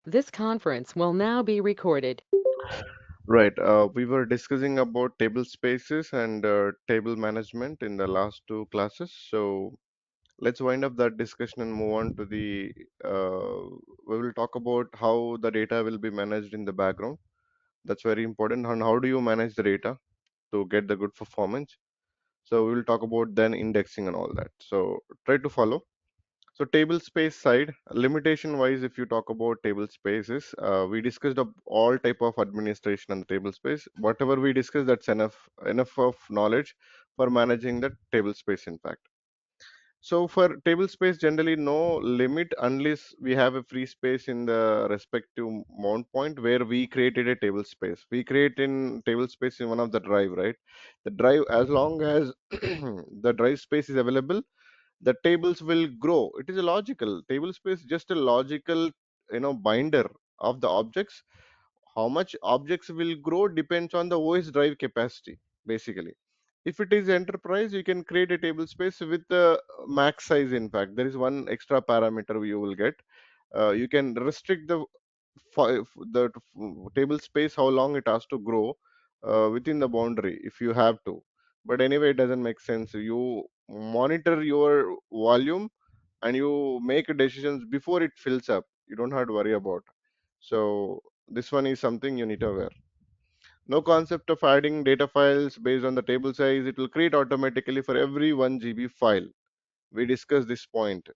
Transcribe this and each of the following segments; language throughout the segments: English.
This conference will now be recorded. Right. We were discussing about table spaces and table management in the last two classes. So let's wind up that discussion and move on to we will talk about how the data will be managed in the background. That's very important. And how do you manage the data to get the good performance? So we will talk about then indexing and all that. So try to follow. So table space side, limitation wise, if you talk about table spaces, we discussed all type of administration on the table space. Whatever we discussed, that's enough of knowledge for managing the table space. In fact, so for table space, generally no limit unless we have a free space in the respective mount point where we created a table space. We create in table space in one of the drive, right? The drive, as long as the drive space is available, the tables will grow. It is a logical table space, just a logical, binder of the objects. How much objects will grow depends on the OS drive capacity, basically. If it is enterprise, you can create a table space with the max size. In fact, there is one extra parameter you will get. You can restrict the table space, how long it has to grow within the boundary if you have to. But anyway, it doesn't make sense. You monitor your volume and you make decisions before it fills up. You don't have to worry about. So this one is something you need to aware. No concept of adding data files based on the table size. It will create automatically for every 1 GB file. We discussed this point.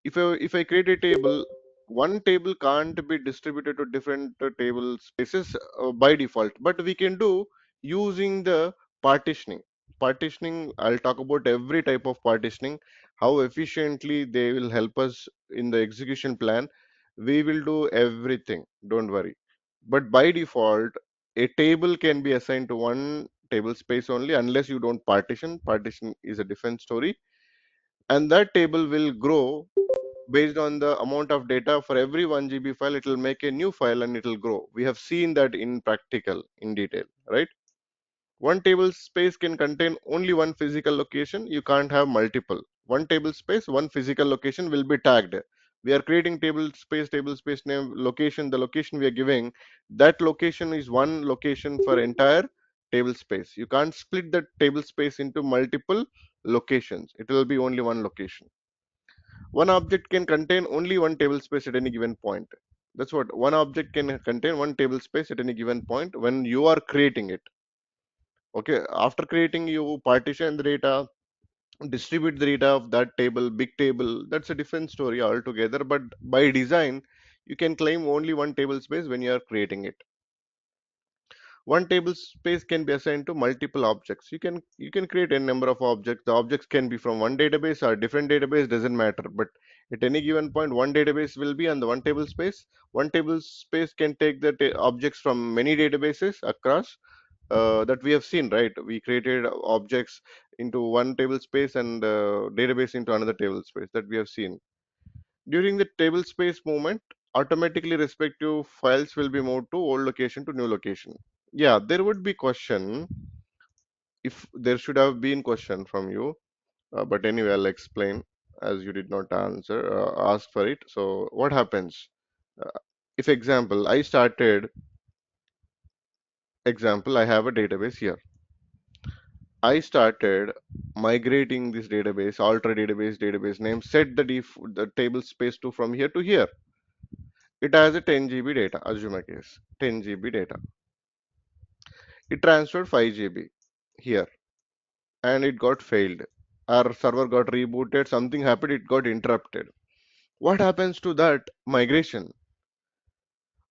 If I create a table, one table can't be distributed to different table spaces by default, but we can do using the partitioning. Partitioning, I'll talk about every type of partitioning, how efficiently they will help us in the execution plan. We will do everything, don't worry. But by default, a table can be assigned to one table space only unless you don't partition. Partition is a different story, and that table will grow based on the amount of data. For every 1 GB file, it will make a new file and it will grow. We have seen that in practical in detail, right? One table space can contain only one physical location. You can't have multiple. One table space, one physical location will be tagged. We are creating table space name, location. The location we are giving, that location is one location for entire table space. You can't split the table space into multiple locations. It will be only one location. One object can contain only one table space at any given point. That's what one object can contain, one table space at any given point when you are creating it. Okay, after creating, you partition the data, distribute the data of that table, big table. That's a different story altogether. But by design, you can claim only one table space when you are creating it. One table space can be assigned to multiple objects. You can create a number of objects. The objects can be from one database or different database, doesn't matter. But at any given point, one database will be on the one table space. One table space can take the objects from many databases across, that we have seen, right? We created objects into one table space and database into another table space, that we have seen. During the table space movement, automatically respective files will be moved to old location to new location. Yeah, there would be question, if there should have been question from you, but anyway, I'll explain as you did not ask for it. So what happens? Uh, if example, I have a database here. I started migrating this database, alter database name, set the table space to from here to here. It has a 10 GB data, assume a case, 10 GB data. It transferred 5 GB here and it got failed. Our server got rebooted, something happened, it got interrupted. What happens to that migration?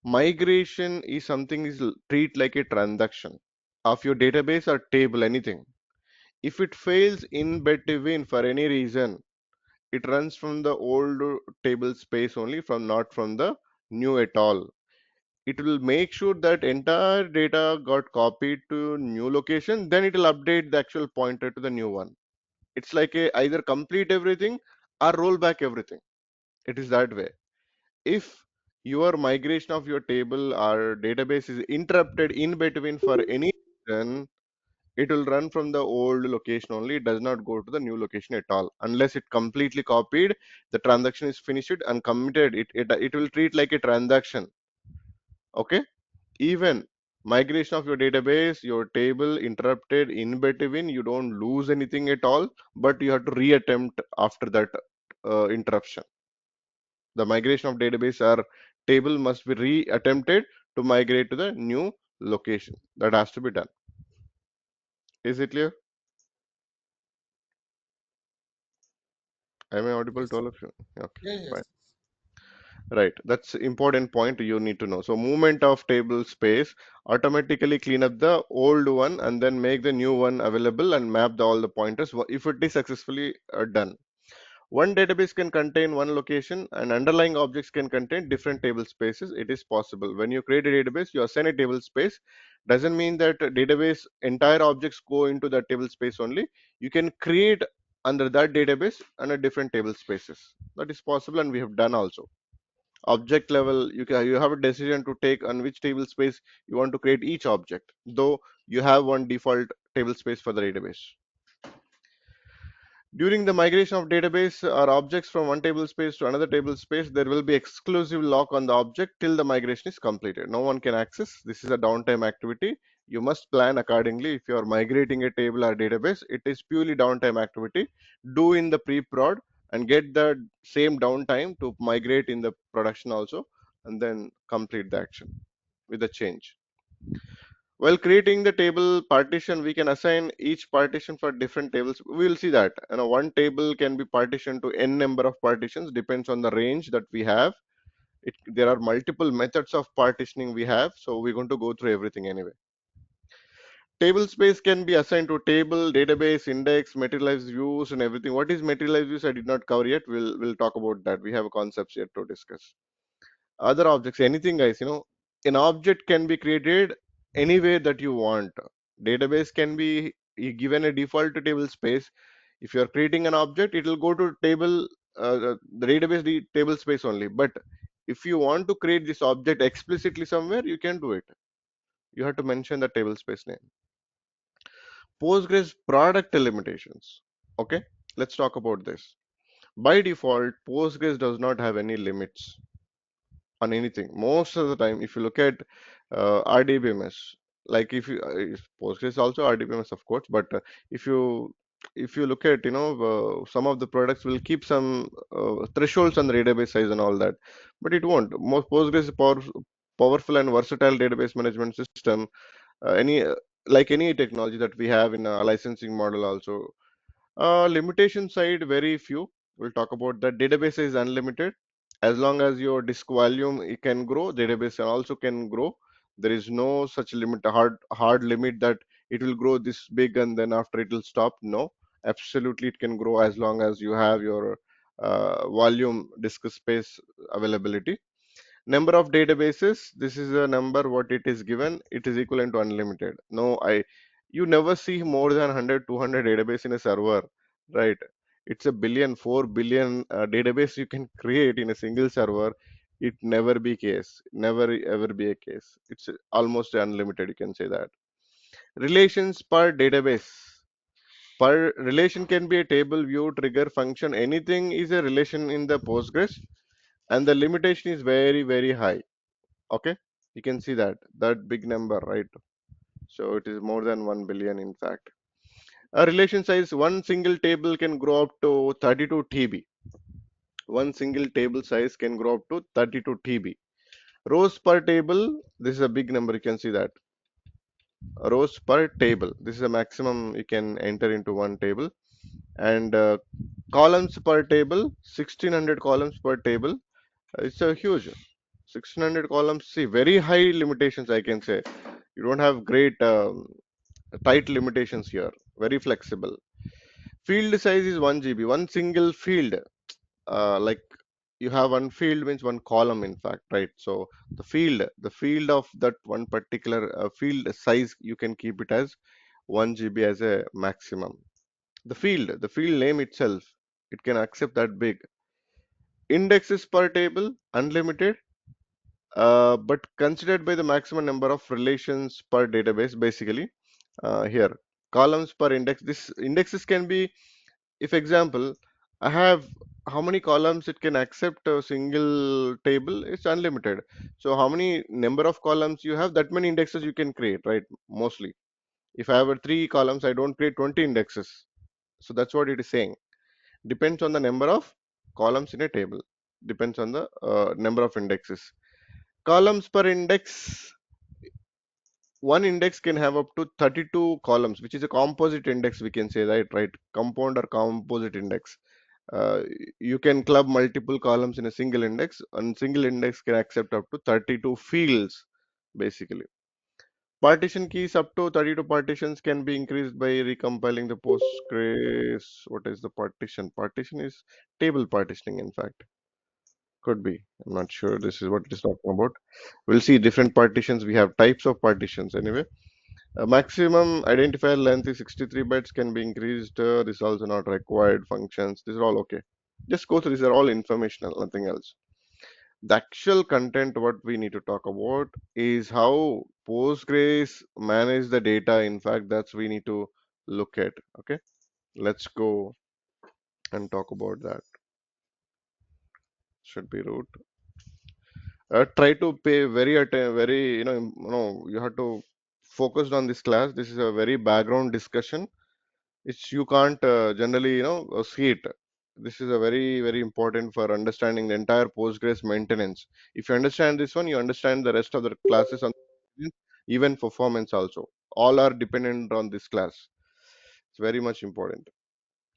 Migration is something is treat like a transaction of your database or table, anything. If it fails in between for any reason, it runs from the old table space only, from not from the new at all. It will make sure that entire data got copied to new location, then it will update the actual pointer to the new one. It's like a either complete everything or roll back everything. It is that way. If your migration of your table or database is interrupted in between for any reason, it will run from the old location only. It does not go to the new location at all unless it completely copied, the transaction is finished and committed. It will treat like a transaction. Okay. Even migration of your database, your table interrupted in between, you don't lose anything at all, but you have to reattempt after that interruption. The migration of database or table must be reattempted to migrate to the new location. That has to be done. Is it clear? Am I audible to Yes. all of you? Okay, Yeah, fine. yes. Right, that's important point you need to know. So movement of table space automatically clean up the old one and then make the new one available and map all the pointers if it is successfully done. One database can contain one location and underlying objects can contain different table spaces. It is possible. When you create a database, you assign a table space. Doesn't mean that database entire objects go into that table space only. You can create under that database and a different table spaces. That is possible and we have done also. Object level, you have a decision to take on which table space you want to create each object, though you have one default table space for the database. During the migration of database or objects from one table space to another table space, there will be exclusive lock on the object till the migration is completed. No one can access. This is a downtime activity. You must plan accordingly. If you are migrating a table or database, it is purely downtime activity. Do in the pre-prod and get the same downtime to migrate in the production also, and then complete the action with the change. While creating the table partition, we can assign each partition for different tables. We will see that one table can be partitioned to n number of partitions, depends on the range that we have. There are multiple methods of partitioning we have, so we're going to go through everything anyway. Table space can be assigned to table, database, index, materialized views, and everything. What is materialized views? I did not cover yet. We'll talk about that. We have concepts yet to discuss. Other objects, anything, guys. An object can be created any way that you want. Database can be given a default table space. If you are creating an object, it will go to table, the database table space only. But if you want to create this object explicitly somewhere, you can do it. You have to mention the table space name. Postgres product limitations. Okay, let's talk about this. By default, Postgres does not have any limits on anything. Most of the time, if you look at RDBMS, like if Postgres is also RDBMS, of course, but if you look at some of the products will keep some thresholds on the database size and all that, but it won't. Most Postgres is powerful and versatile database management system. Any like any technology that we have in a licensing model also. Limitation side, very few. We'll talk about that. Database is unlimited. As long as your disk volume it can grow, database also can grow. There is no such limit, a hard limit that it will grow this big and then after it will stop. No, absolutely it can grow as long as you have your volume disk space availability. Number of databases, this is a number what it is given, it is equivalent to unlimited. No, you never see more than 100, 200 database in a server, right? It's a billion, 4 billion database you can create in a single server. It never be case, never ever be a case. It's almost unlimited, you can say that. Relations per database. Per relation can be a table, view, trigger, function. Anything is a relation in the Postgres, and the limitation is very, very high. Okay, you can see that big number, right? So it is more than 1 billion in fact. A relation size, one single table can grow up to 32 TB. One single table size can grow up to 32 TB. Rows per table, this is a big number, you can see that. Rows per table, this is a maximum you can enter into one table. And columns per table, 1600 columns per table. It's a huge 1600 columns. See, very high limitations, I can say. You don't have great tight limitations here, very flexible. Field size is 1 GB, one single field. Like you have one field means one column, in fact, right? So the field of that one particular field size, you can keep it as 1 GB as a maximum. The field name itself, it can accept that big. Indexes per table, unlimited, but considered by the maximum number of relations per database, basically here. columns per index. This indexes can be, if example, I have how many columns it can accept a single table, it's unlimited. So how many number of columns you have, that many indexes you can create, right? Mostly. If I have three columns, I don't create 20 indexes. So that's what it is saying. Depends on the number of columns in a table. Depends on the number of indexes. Columns per index, one index can have up to 32 columns, which is a composite index, we can say, right? Compound or composite index. uh, you can club multiple columns in a single index, and single index can accept up to 32 fields basically. Partition keys, up to 32 partitions can be increased by recompiling the Postgres. What is the partition? Partition is table partitioning, in fact. Could be. I'm not sure. This is what it is talking about. We'll see different partitions. We have types of partitions anyway. Maximum identifier length is 63 bytes, can be increased. This is also not required functions. These are all okay. Just go through. These are all informational, nothing else. The actual content, what we need to talk about is how Postgres manage the data. In fact, that's we need to look at. Okay, let's go and talk about that. Should be root. Try to pay very, you have to focus on this class. This is a very background discussion. It's you can't generally see it. This is a very important for understanding the entire Postgres maintenance. If you understand this one, you understand the rest of the classes on, even performance also. All are dependent on this class. It's very much important.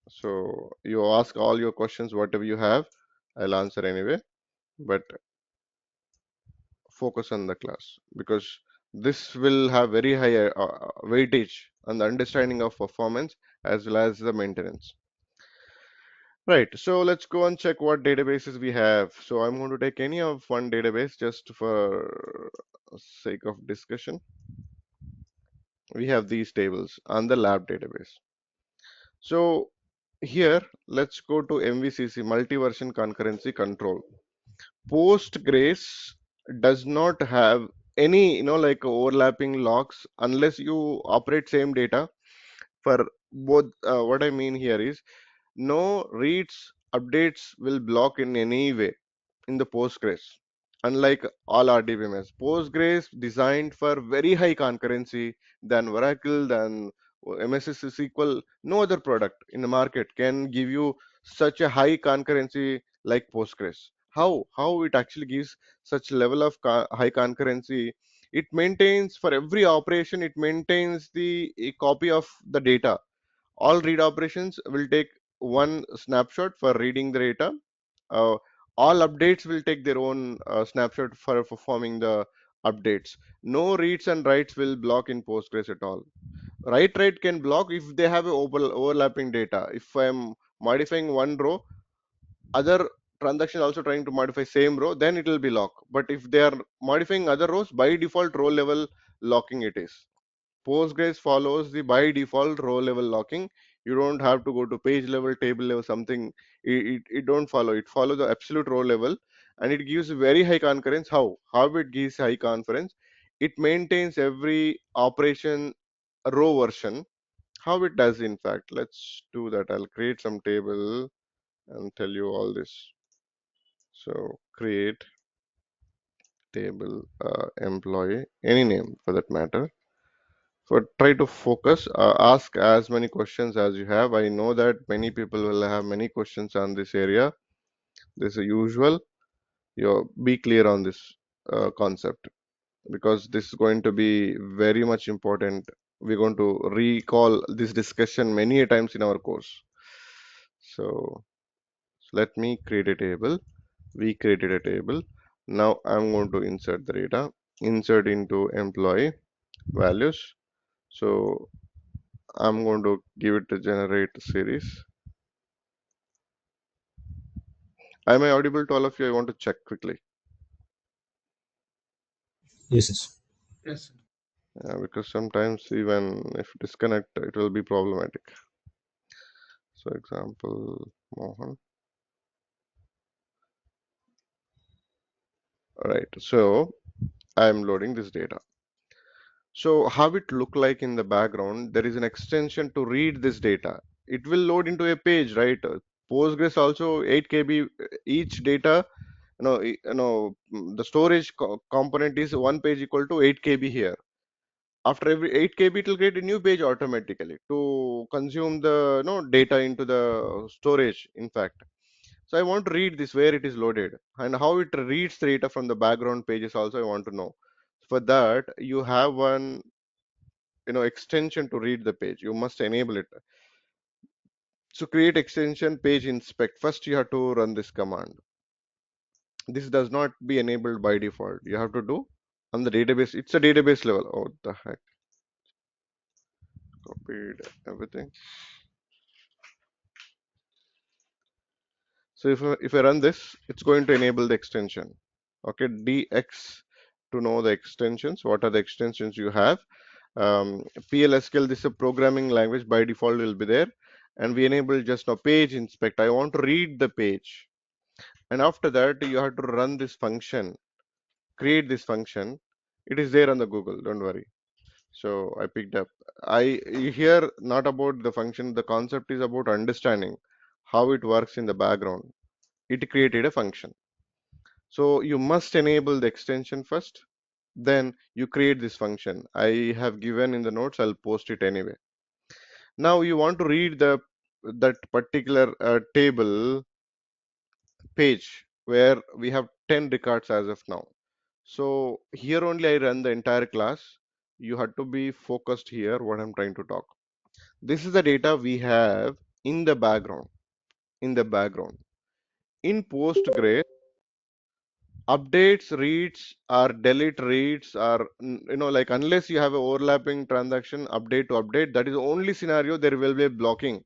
So you ask all your questions, whatever you have, I'll answer anyway. But focus on the class, because this will have very high weightage on the understanding of performance as well as the maintenance. Right, so let's go and check what databases we have. So I'm going to take any of one database just for sake of discussion. We have these tables on the lab database. So here, let's go to MVCC, multi-version concurrency control. Postgres does not have any, like overlapping logs unless you operate same data for both. What I mean here is no reads, updates will block in any way in the Postgres. Unlike all RDBMS, Postgres designed for very high concurrency than Oracle, than MSS SQL. No other product in the market can give you such a high concurrency like Postgres. How it actually gives such level of high concurrency? It maintains for every operation. It maintains the a copy of the data. All read operations will take one snapshot for reading the data. uh, all updates will take their own snapshot for performing the updates. No reads and writes will block in Postgres at all. Write can block if they have a overlapping data. If I am modifying one row, other transaction also trying to modify same row, then it will be lock. But if they are modifying other rows, by default row level locking it is. Postgres follows the by default row level locking. You don't have to go to page level, table level, something. It don't follow. It follows the absolute row level, and it gives very high concurrence. How it gives high concurrence? It maintains every operation row version. How it does, in fact, let's do that. I'll create some table and tell you all this. So create table employee, any name for that matter. For try to focus, ask as many questions as you have. I know that many people will have many questions on this area. This is usual. You be clear on this concept, because this is going to be very much important. We're going to recall this discussion many a times in our course. So let me create a table. We created a table. Now I'm going to insert the data. Insert into employee values. So I'm going to give it to generate series. Am I audible to all of you? I want to check quickly, Yes, yes. because sometimes even if disconnect, it will be problematic. So example, Mohan. All right. So I'm loading this data. So how it look like in the background, there is an extension to read this data. It will load into a page, right? Postgres also 8 KB each data, the storage component is one page equal to 8 KB here. After every 8 KB, it will create a new page automatically to consume the data into the storage, in fact. So I want to read this where it is loaded and how it reads the data from the background pages also I want to know. For that, you have one extension to read the page. You must enable it. So create extension page inspect. First you have to run this command. This does not be enabled by default. You have to do on the database. It's a database level. Oh, the heck. Copied everything. So if I run this, it's going to enable the extension. Okay, DX to know the extensions. What are the extensions you have? PLSQL, this is a programming language by default will be there. And we enable just now page inspect. I want to read the page. And after that, you have to run this function, create this function. It is there on the Google, don't worry. So I picked up. You hear not about the function, the concept is about understanding how it works in the background. It created a function. So you must enable the extension first, then you create this function. I have given in the notes, I'll post it anyway. Now you want to read that particular table page where we have 10 records as of now. So here only I run the entire class. You have to be focused here what I'm trying to talk. This is the data we have in the background. In the background. In Postgres, updates reads or delete reads or like unless you have a overlapping transaction update to update, that is the only scenario there will be a blocking.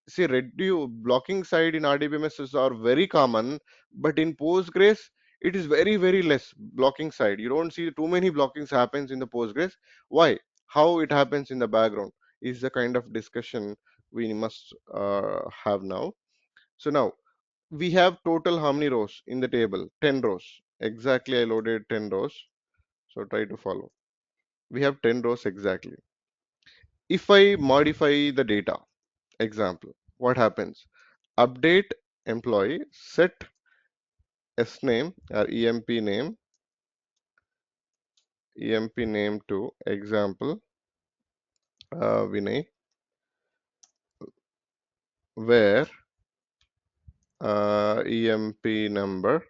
See, reduce blocking side in RDBMS are very common, but in Postgres it is very less blocking side. You don't see too many blockings happens in the Postgres. Why? How it happens in the background is the kind of discussion we must have now. So now we have total how many rows in the table? 10 rows. Exactly, I loaded 10 rows. So try to follow. We have 10 rows exactly. If I modify the data, example, what happens? Update employee, set S name or EMP name to example, Vinay, where EMP number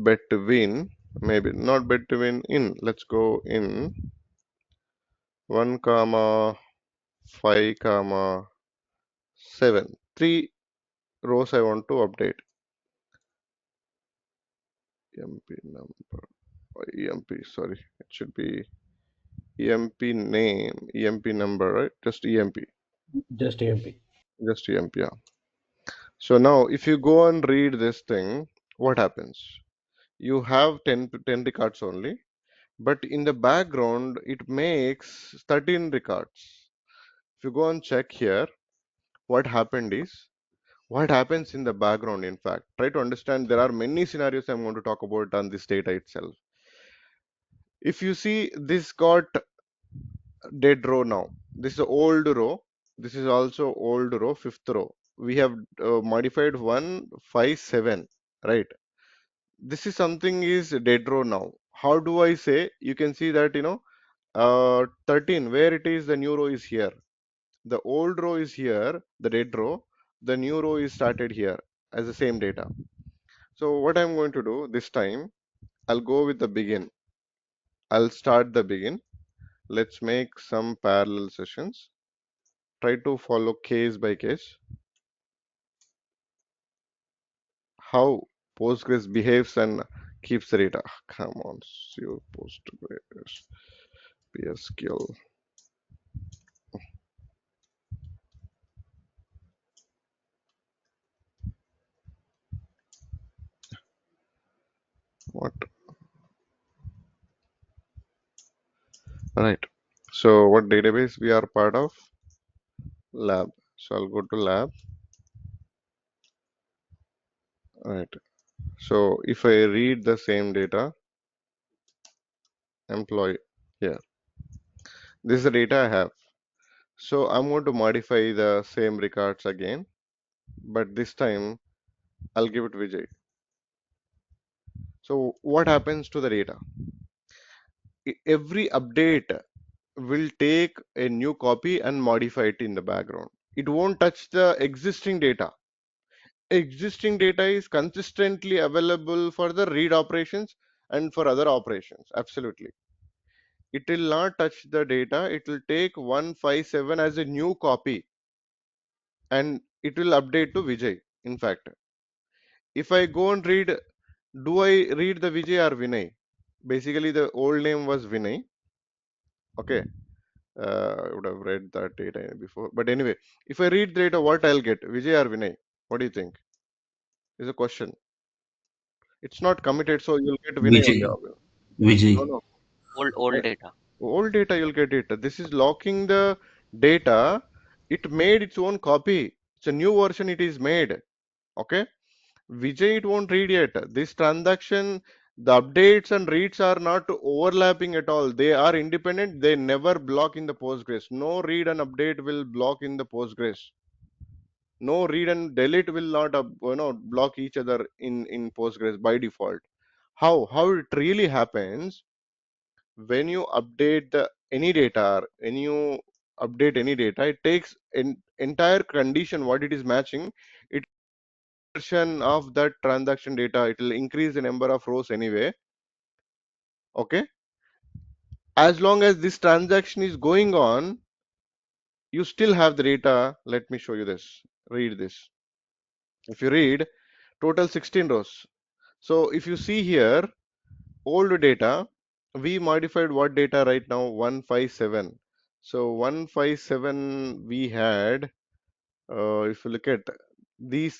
between, maybe not between in, let's go in 1 comma 5 comma 7, 3 rows I want to update. EMP number, EMP, sorry, it should be EMP name, EMP number, right? Just EMP, Just AMP. just EMP, yeah. So now if you go and read this thing, what happens? You have 10 records only, but in the background it makes 13 records. If you go and check here, what happened is, what happens in the background, in fact, try to understand. There are many scenarios I'm going to talk about on this data itself. If you see this got dead row now, this is old row, this is also old row, fifth row. We have modified 157, right? This is something is dead row now. How do I say? You can see that 13 where it is, the new row is here, the old row is here, the dead row, the new row is started here as the same data. So what I'm going to do this time, I'll go with the begin. I'll start the begin. Let's make some parallel sessions. Try to follow case by case. How Postgres behaves and keeps the data. Come on, your Postgres PSQL. What? Right. So what database we are part of? Lab. So I'll go to lab. Right. So if I read the same data, employee here. This is the data I have. So I'm going to modify the same records again, but this time I'll give it Vijay. So what happens to the data? Every update will take a new copy and modify it in the background. It won't touch the existing data. Existing data is consistently available for the read operations and for other operations. Absolutely. It will not touch the data. It will take 157 as a new copy and it will update to Vijay. In fact, if I go and read, do I read the Vijay or Vinay? Basically, the old name was Vinay. Okay. I would have read that data before. But anyway, if I read the data, what I'll get? Vijay or Vinay? What do you think? Is a question. It's not committed, so you'll get Vinay Vijay, only. Vijay. No, no. Old I- data. Old data, you'll get it. This is locking the data. It made its own copy. It's a new version it is made. Okay. Vijay, it won't read yet. This transaction, the updates and reads are not overlapping at all. They are independent. They never block in the Postgres. No read and update will block in the Postgres. No read and delete will not block each other in Postgres by default. How it really happens when you update any data or when you update any data, it takes an entire condition what it is matching. It version of that transaction data. It will increase the number of rows anyway. Okay, as long as this transaction is going on, you still have the data. Let me show you this. Read this. If you read total 16 rows. So if you see here, old data, we modified what data right now? 157. So 157 we had, if you look at these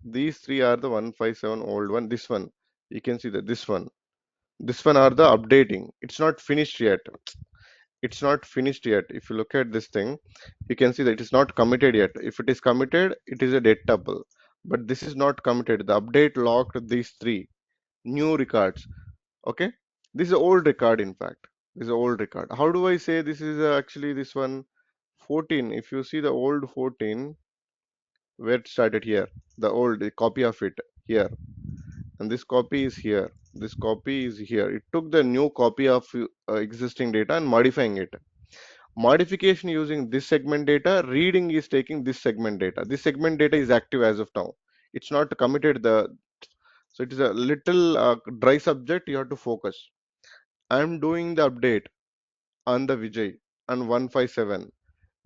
these three are the 157 old one. This one, you can see that this one are the updating. It's not finished yet. It's not finished yet. If you look at this thing, you can see that it is not committed yet. If it is committed, it is a dead tuple. But this is not committed. The update locked these three new records. Okay, this is an old record. In fact, this is an old record. How do I say this is actually this one 14? If you see the old 14, where it started here, the old copy of it here, and this copy is here. This copy is here. It took the new copy of existing data and modifying it. Modification using this segment data, reading is taking this segment data. This segment data is active as of now. It's not committed the, so it is a little dry subject. You have to focus. I'm doing the update on the Vijay and 157.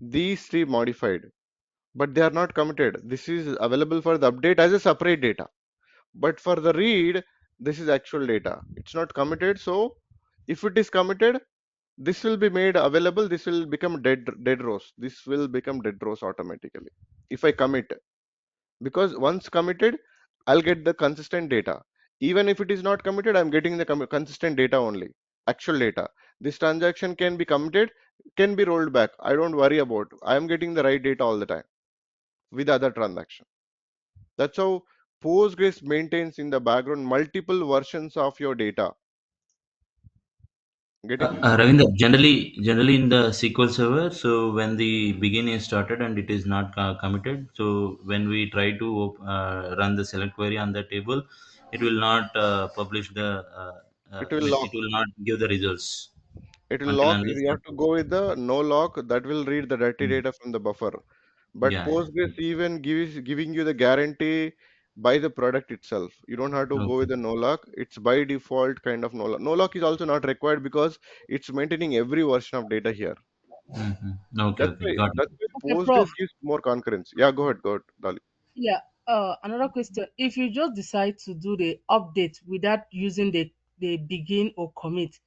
These three modified, but they are not committed. This is available for the update as a separate data. But for the read, this is actual data. It's not committed. So if it is committed, this will be made available. This will become dead rows. This will become dead rows automatically. If I commit, because once committed, I'll get the consistent data. Even if it is not committed, I'm getting the consistent data only, actual data. This transaction can be committed, can be rolled back. I don't worry about. I am getting the right data all the time with other transaction. That's how Postgres maintains in the background multiple versions of your data. Getting it? Ravinder, generally in the SQL Server, so when the begin is started and it is not committed, so when we try to run the select query on the table, it will not publish the, It will it lock. will not give the results It will until lock. unless. You have to go with the no lock. That will read the dirty Mm. data from the buffer. But Yeah, yeah. Postgres even gives giving you the guarantee by the product itself. You don't have to go with Okay. the no lock. It's by default kind of no lock. No lock is also not required because it's maintaining every version of data here. Okay, That's okay, why got it. that's why Okay, Postgres Prof. gives more concurrence. Yeah, go ahead, Dolly. Yeah. Another question. If you just decide to do the update without using the begin or commit,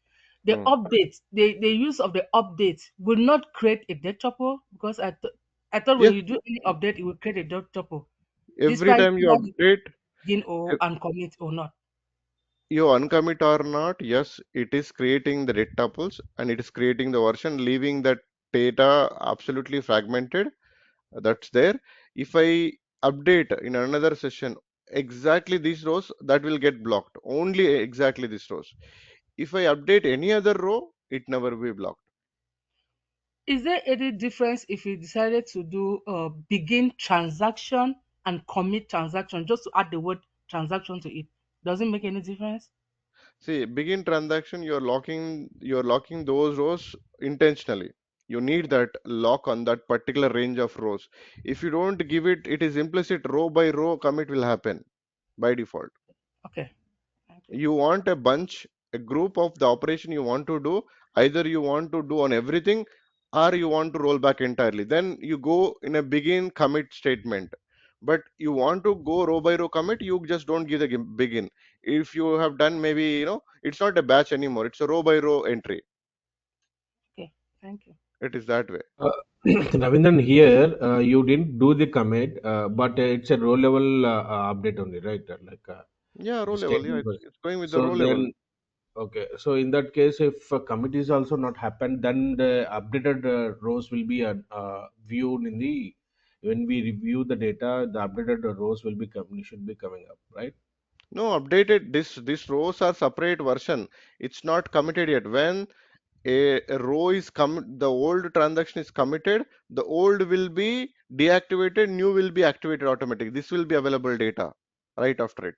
the Hmm. update, the use of the update will not create a dead tuple because I thought when Yes, you do any update, it will create a dead tuple, every despite time you whether you update, begin or if and commit or not. you uncommit or not, yes, it is creating the data tuples and it is creating the version, leaving that data absolutely fragmented. That's there. If I update in another session exactly these rows, that will get blocked. Only exactly these rows. If I update any other row, it never will be blocked. Is there any difference if you decided to do begin transaction and commit transaction, just to add the word transaction to it? Does it make any difference? See, begin transaction, you're locking those rows intentionally. You need that lock on that particular range of rows. If you don't give it, it is implicit row by row commit will happen by default. Okay, thank you. You want a bunch, a group of the operation you want to do, either you want to do on everything or you want to roll back entirely. Then you go in a begin commit statement. But you want to go row by row commit, you just don't give the begin. If you have done maybe, it's not a batch anymore, it's a row by row entry. Okay, thank you. It is that way. Uh, Ravindran, here you didn't do the commit, but it's a row level update only, right? Yeah, row The level. Yeah, statement it's, was. it's going with the So row level. then, okay. So in that case, if a commit is also not happened, then the updated rows will be viewed in the when we review the data, the updated rows will be should be coming up, right? No, updated. This rows are separate version. It's not committed yet. When a row is the old transaction is committed, the old will be deactivated, new will be activated automatically. This will be available data right after it.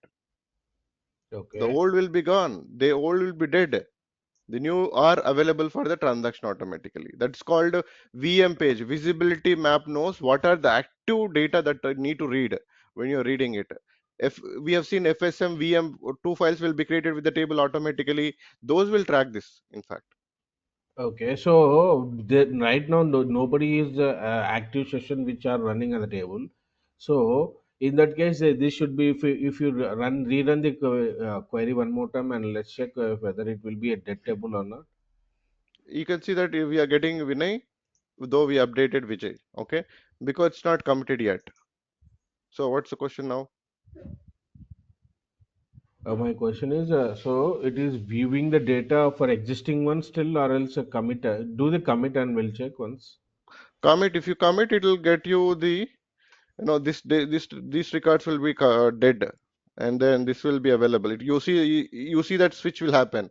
The Okay. old will be gone. The old will be dead. The new are available for the transaction automatically. That's called VM page. Visibility map knows what are the active data that I need to read when you're reading it. If we have seen FSM, VM, two files will be created with the table automatically. Those will track this, in fact. Okay, so right now nobody is active session which are running on the table. So in that case, this should be if you rerun the query one more time and let's check whether it will be a dead table or not. You can see that we are getting Vinay, though we updated Vijay, okay, because it's not committed yet. So what's the question now? My question is, so it is viewing the data for existing ones still, or else a commit? Do the commit and we'll check once. Commit, if you commit, it will get you the, this these records will be dead, and then this will be available. You see that switch will happen.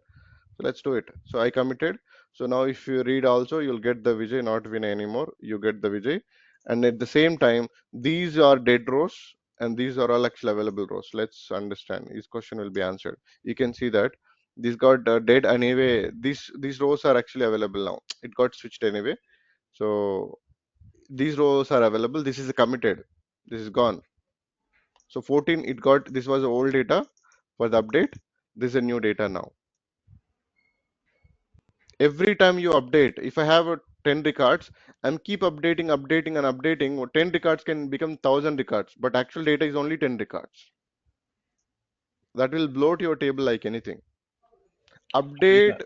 So let's do it. So I committed. So now if you read also, you'll get the Vijay, not Vinay anymore. You get the Vijay. And at the same time, these are dead rows and these are all actually available rows. Let's understand. His question will be answered. You can see that this got dead anyway. These rows are actually available now. It got switched anyway. So these rows are available. This is committed. This is gone. So 14, it got, this was old data for the update. This is a new data now. Every time you update, if I have 10 records and keep updating and updating, 10 records can become 1,000 records, but actual data is only 10 records. That will bloat your table like anything. Yeah. Update.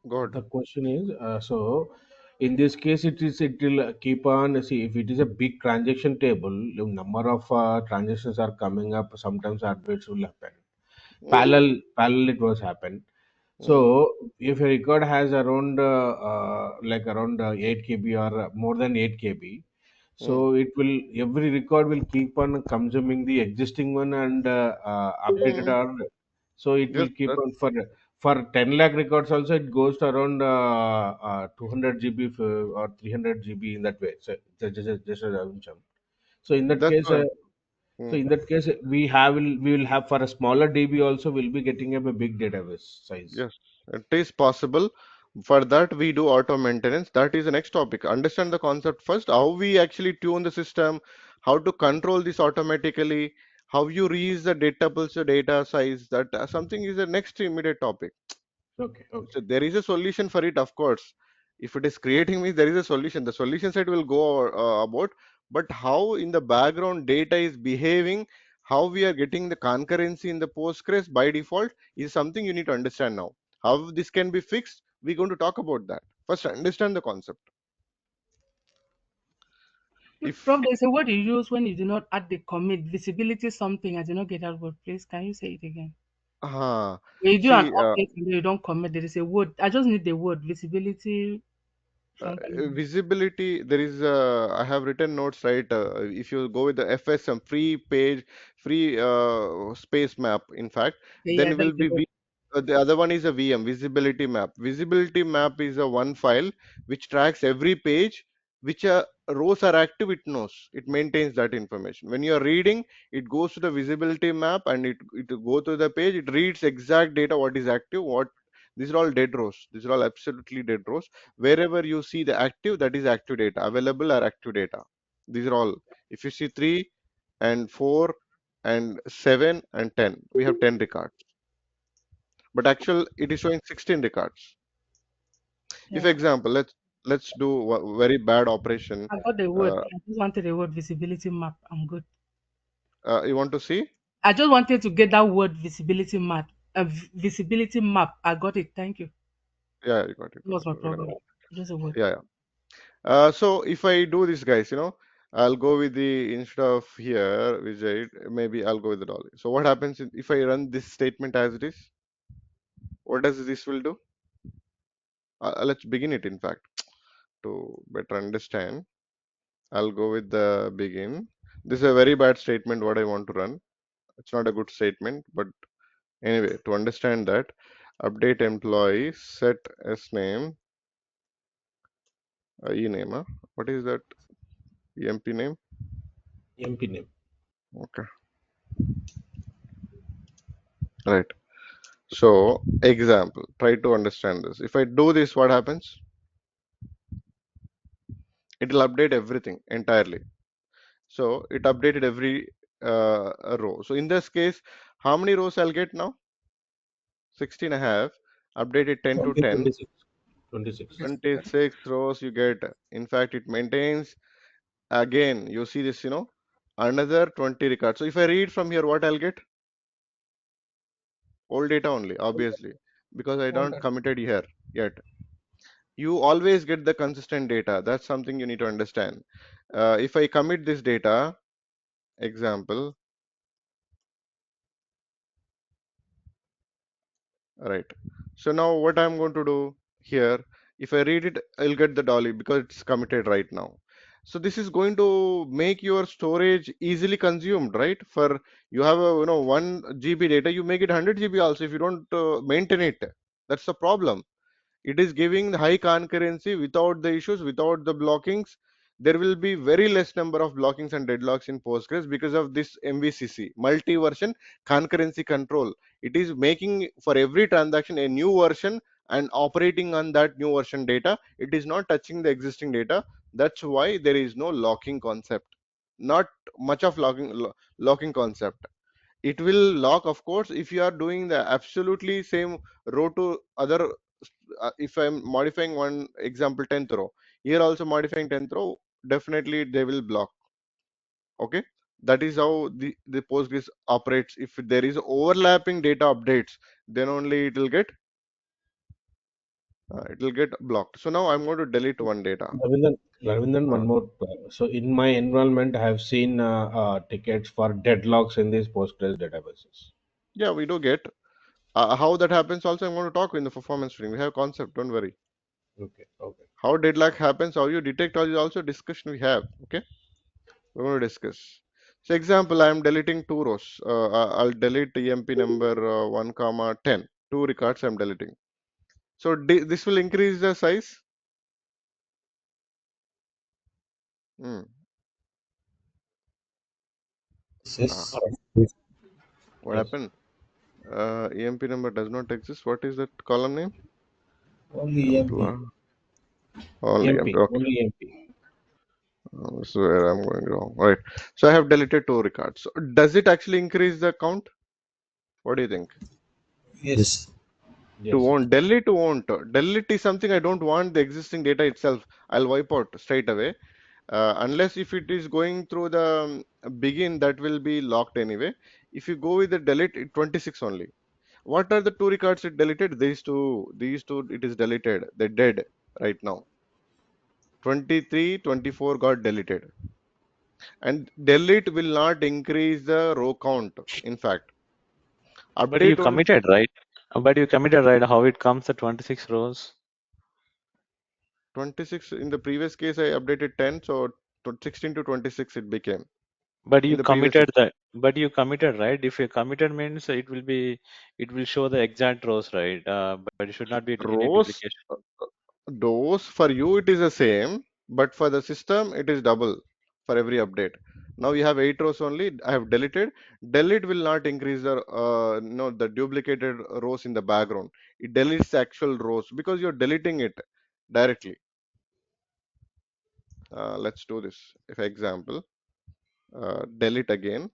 God. The question is, so in this case, it will keep on. See, if it is a big transaction table, the number of transactions are coming up. Sometimes updates will happen. Mm, Parallel, it was happen. So mm, if a record has around like around 8 KB or more than 8 KB, mm. so it will every record will keep on consuming the existing one and updated Mm. or so it Yes, will keep that's on for 10 lakh records also it goes to around 200 GB or 300 GB in that way. So just a assumption. So in that that's case, why. Mm. we will have for a smaller DB also will be getting up a big database size. Yes, it is possible. For that, we do auto maintenance. That is the next topic. Understand the concept first, how we actually tune the system, how to control this automatically, how you reuse the data pulse, the data size. That something is the next immediate topic. Okay, okay. So there is a solution for it, of course. If it is creating me, there is a solution. The solution side will go about, but how in the background data is behaving, how we are getting the concurrency in the Postgres by default is something you need to understand now. How this can be fixed, we're going to talk about that. First, understand the concept. Prof, If there's a word you use when you do not add the commit, visibility something. I did not get that word. Please, can you say it again? uh, When you do an see update and then you don't commit, there is a word. I just need the word visibility something. visibility, there is I have written notes, right? If you go with the FSM free page, free space map, in fact, Yeah, then yeah, it will that's the be word. The other one is a VM, visibility map. Visibility map is a one file which tracks every page which rows are active. It knows, it maintains that information. When you are reading, it goes to the visibility map and it go to the page. It reads exact data, what is active, what. These are all dead rows. These are all absolutely dead rows. Wherever you see the active, that is active data. Available are active data. These are all. If you see 3 and 4 and 7 and 10, we have 10 records, but actual it is showing 16 records. If Yeah. example, let's do a very bad operation. I got the word. uh, I just wanted the word visibility map. I'm good. you want to see? I just wanted to get that word visibility map. Visibility map. I got it. Thank you. Yeah, you got it, That was my very problem. nice. Just a word. Yeah, yeah. So if I do this, guys, I'll go with the, instead of here Vijay, maybe I'll go with the dolly. So what happens if I run this statement as it is? What does this will do? Let's begin it, in fact, to better understand. I'll go with the begin. This is a very bad statement what I want to run. It's not a good statement, but anyway, to understand that, update employee, set s name, e name. What is that? Emp name? MP name. Okay, right. So, example, try to understand this. If I do this, what happens? It will update everything entirely. So, it updated every row. So, in this case, how many rows I'll get now? 16 I have. Updated 10 to 10. 26. 26. 26 rows you get. In fact, it maintains. Again, you see this, another 20 records. So if I read from here, what I'll get? Old data only, obviously, because I don't committed here yet. You always get the consistent data. That's something you need to understand. If I commit this data, example, right. So now what I'm going to do here, if I read it, I'll get the dolly because it's committed right now. So this is going to make your storage easily consumed, right? For you have a 1 GB data, you make it 100 GB also if you don't maintain it. That's the problem. It is giving the high concurrency without the issues, without the blockings. There will be very less number of blockings and deadlocks in Postgres because of this MVCC, multi-version concurrency control. It is making for every transaction a new version and operating on that new version data. It is not touching the existing data. That's why there is no locking concept. Not much of locking concept. It will lock, of course, if you are doing the absolutely same row to other. If I'm modifying one example 10th row, here also modifying 10th row, definitely they will block. Okay, that is how the Postgres operates. If there is overlapping data updates, then only it will get blocked. So now I'm going to delete one data. Ravindan, uh, one more. So in my environment, I have seen tickets for deadlocks in these Postgres databases. yeah, we do get. How that happens also, I'm going to talk in the performance training. We have concept, don't worry. Okay, okay. How deadlock happens, how you detect, all is also discussion we have. Okay, we're going to discuss. So example, I am deleting two rows. I'll delete emp number 1 comma 10. Two records I'm deleting. So this will increase the size. Hmm. Ah, Yes. what Yes. happened? Emp number does not exist. What is that column name? Only Employee. MP. Only MP. empty. Okay. Only MP. So where I'm going wrong. Right. So I have deleted two records. So does it actually increase the count? What do you think? Yes. To Yes. want delete to want delete is something I don't want the existing data itself. I'll wipe out straight away. Unless if it is going through the begin, that will be locked anyway. If you go with the delete, 26 only. What are the two records it deleted? These two it is deleted. They're dead right now. 23, 24 got deleted. And delete will not increase the row count. In fact, But you update only committed, right? But you committed, right? How it comes to 26 rows? 26. In the previous case, I updated 10, so 16 to 26 it became. But in you the previous committed system. that. But you committed, right? If you committed means it will show the exact rows, right? But it should not be any Rows, duplication. uh, those for you it is the same, but for the system it is double for every update. Now you have 8 rows only. I have deleted. Delete will not increase the no the duplicated rows in the background. It deletes the actual rows because you're deleting it directly. Let's do this. If example, delete again.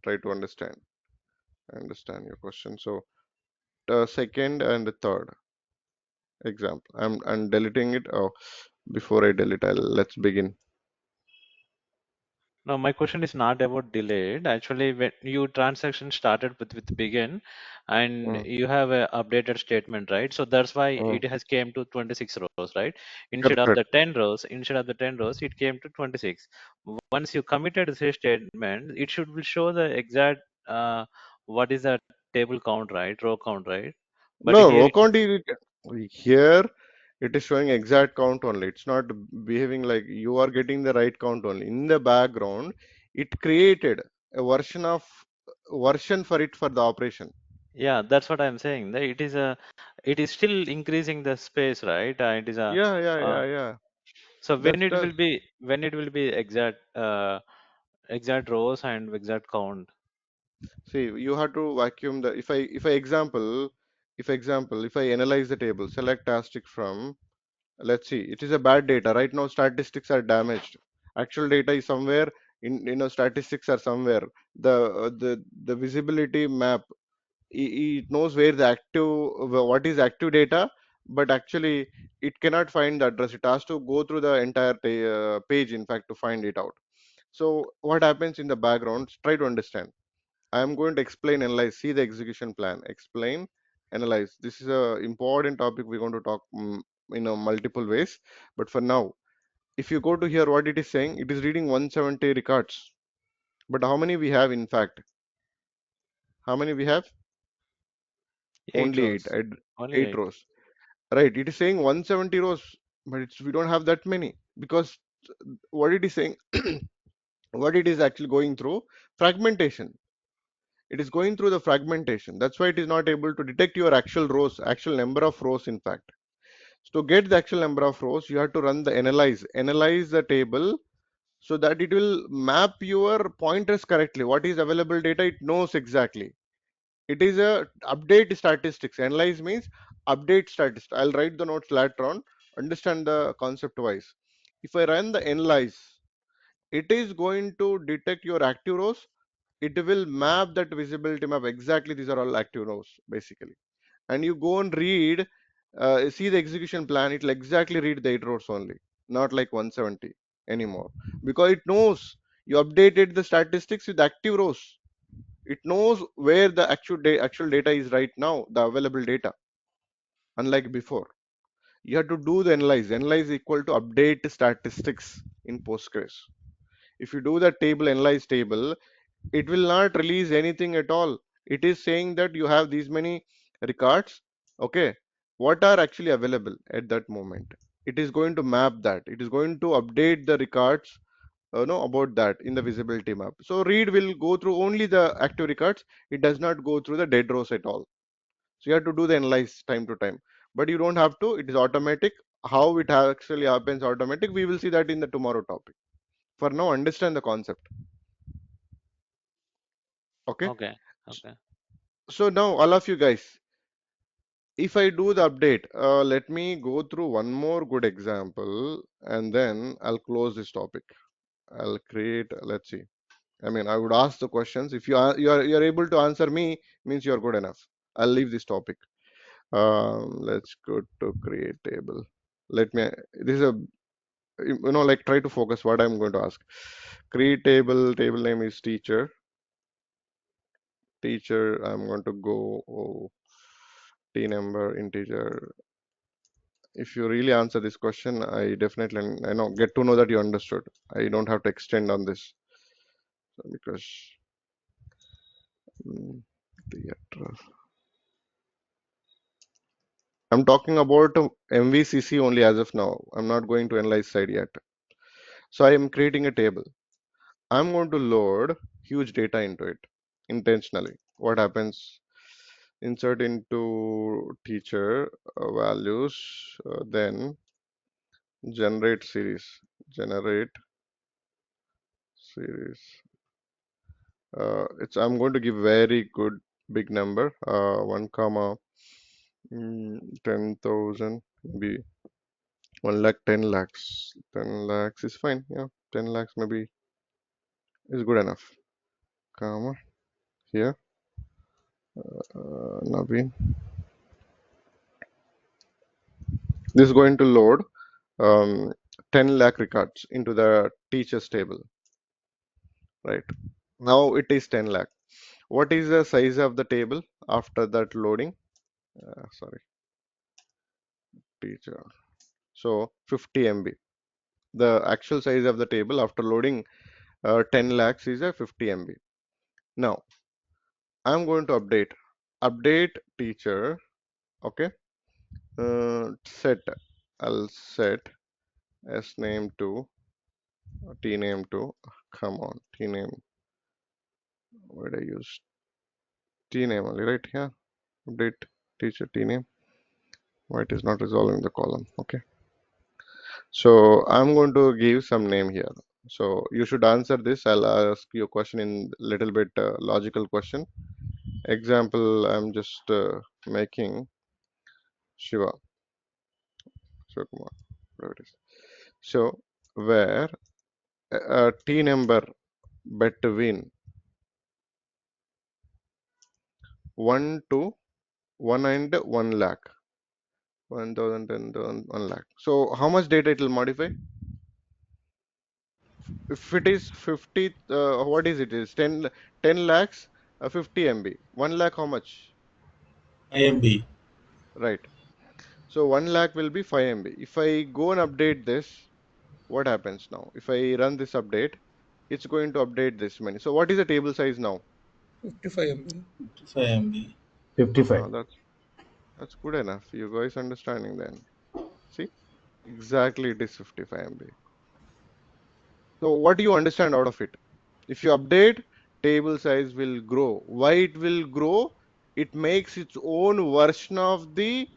Try to understand your question. So the second and the third example, I'm deleting it. Oh, before I delete, let's begin. No, my question is not about delayed. Actually, when you transaction started with begin, and Mm, you have a updated statement, right? So that's why mm. it has came to 26 rows, right? Instead Correct, of correct. the 10 rows, it came to 26. Once you committed this statement, it should will show the exact what is the table count, right? Row count, right? But No, here row it count is here. It is showing exact count only. It's not behaving like you are getting the right count only. In the background, it created a version for it for the operation. yeah, that's what I'm saying. That it is still increasing the space, right? It is a Yeah, yeah, uh, yeah, yeah. so That's that. when it will be exact rows and exact count. See, you have to vacuum the. If I analyze the table, select asterisk from. Let's see, it is a bad data right now. Statistics are damaged. Actual data is somewhere in, statistics are somewhere. The visibility map, it knows where the what is active data, but actually it cannot find the address. It has to go through the entire page, in fact, to find it out. So what happens in the background? Try to understand. I am going to explain, analyze, see the execution plan, explain, analyze. This is a important topic we're going to talk in multiple ways. But for now, if you go to here, what it is saying, it is reading 170 records. But how many we have in fact? How many we have? Eight Only eight. rows, only Eight eight. rows. Right. It is saying 170 rows, but we don't have that many because what it is saying, what it is actually going through fragmentation. It is going through the fragmentation. That's why it is not able to detect your actual rows, actual number of rows, in fact. So to get the actual number of rows, you have to run the analyze the table so that it will map your pointers correctly. What is available data, it knows exactly. It is a update statistics. Analyze means update statistics. I'll write the notes later on. Understand the concept wise. If I run the analyze, it is going to detect your active rows. It will map that visibility map exactly. These are all active rows basically. And you go and read, see the execution plan. It will exactly read the 8 rows only, not like 170 anymore, because it knows you updated the statistics with active rows. It knows where the actual data is right now, the available data, unlike before. You have to do the analyze. Analyze equal to update statistics in Postgres. If you do the table, analyze table, it will not release anything at all. It is saying that you have these many records. Okay, what are actually available at that moment? It is going to map that. It is going to update the records, know about that in the visibility map. So read will go through only the active records. It does not go through the dead rows at all. So you have to do the analyze time to time, but you don't have to. It is automatic. How it actually happens automatic, we will see that in the tomorrow topic. For now, understand the concept. Okay. Okay, okay, So now all of you guys, if I do the update, let me go through one more good example and then I'll close this topic. I'll create, let's see. I mean, I would ask the questions. If you are able to answer me, means you're good enough. I'll leave this topic. Let's go to create table. Let me. This is a like try to focus what I'm going to ask. Create table. Table name is teacher. Teacher. I'm going to go t number integer. If you really answer this question, I definitely I know get to know that you understood. I don't have to extend on this because mm, the address. I'm talking about MVCC only as of now. I'm not going to analyze side yet. So I am creating a table. I'm going to load huge data into it intentionally. What happens? Insert into teacher values, then generate series. Generate series. It's I'm going to give very good big number. 1 comma 10,000 maybe 1 lakh 10 lakhs. 10 lakhs is fine. Yeah, 10 lakhs maybe is good enough. Comma here. Naveen. This is going to load 10 lakh records into the teachers table, right? Now it is 10 lakh. What is the size of the table after that loading? Sorry, teacher. So 50 MB. The actual size of the table after loading 10 lakhs is a 50 MB. Now I'm going to update teacher. Okay. Set. I'll set s name to t name to. Come on, t name. Where did I use t name only? Right here. Update teacher t name. Why it is not resolving the column? Okay. So I'm going to give some name here. So you should answer this. I'll ask you a question in little bit logical question. Example, I'm just making Shiva, Shivakumar, whatever it is. So where T number between 1 to 1 and 1 lakh, 1,000, 10,000, 1 lakh. So how much data it will modify? If it is 50, what is it? Is 10 lakhs, 50 MB. 1 lakh, how much? IMB. Right. So 1 lakh will be 5 MB. If I go and update this, what happens now? If I run this update, it's going to update this many. So what is the table size now? 55 MB. 55 MB. 55. That's good enough. You guys understanding then. See? Exactly it is 55 MB. So what do you understand out of it? If you update, table size will grow. Why it will grow? It makes its own version of the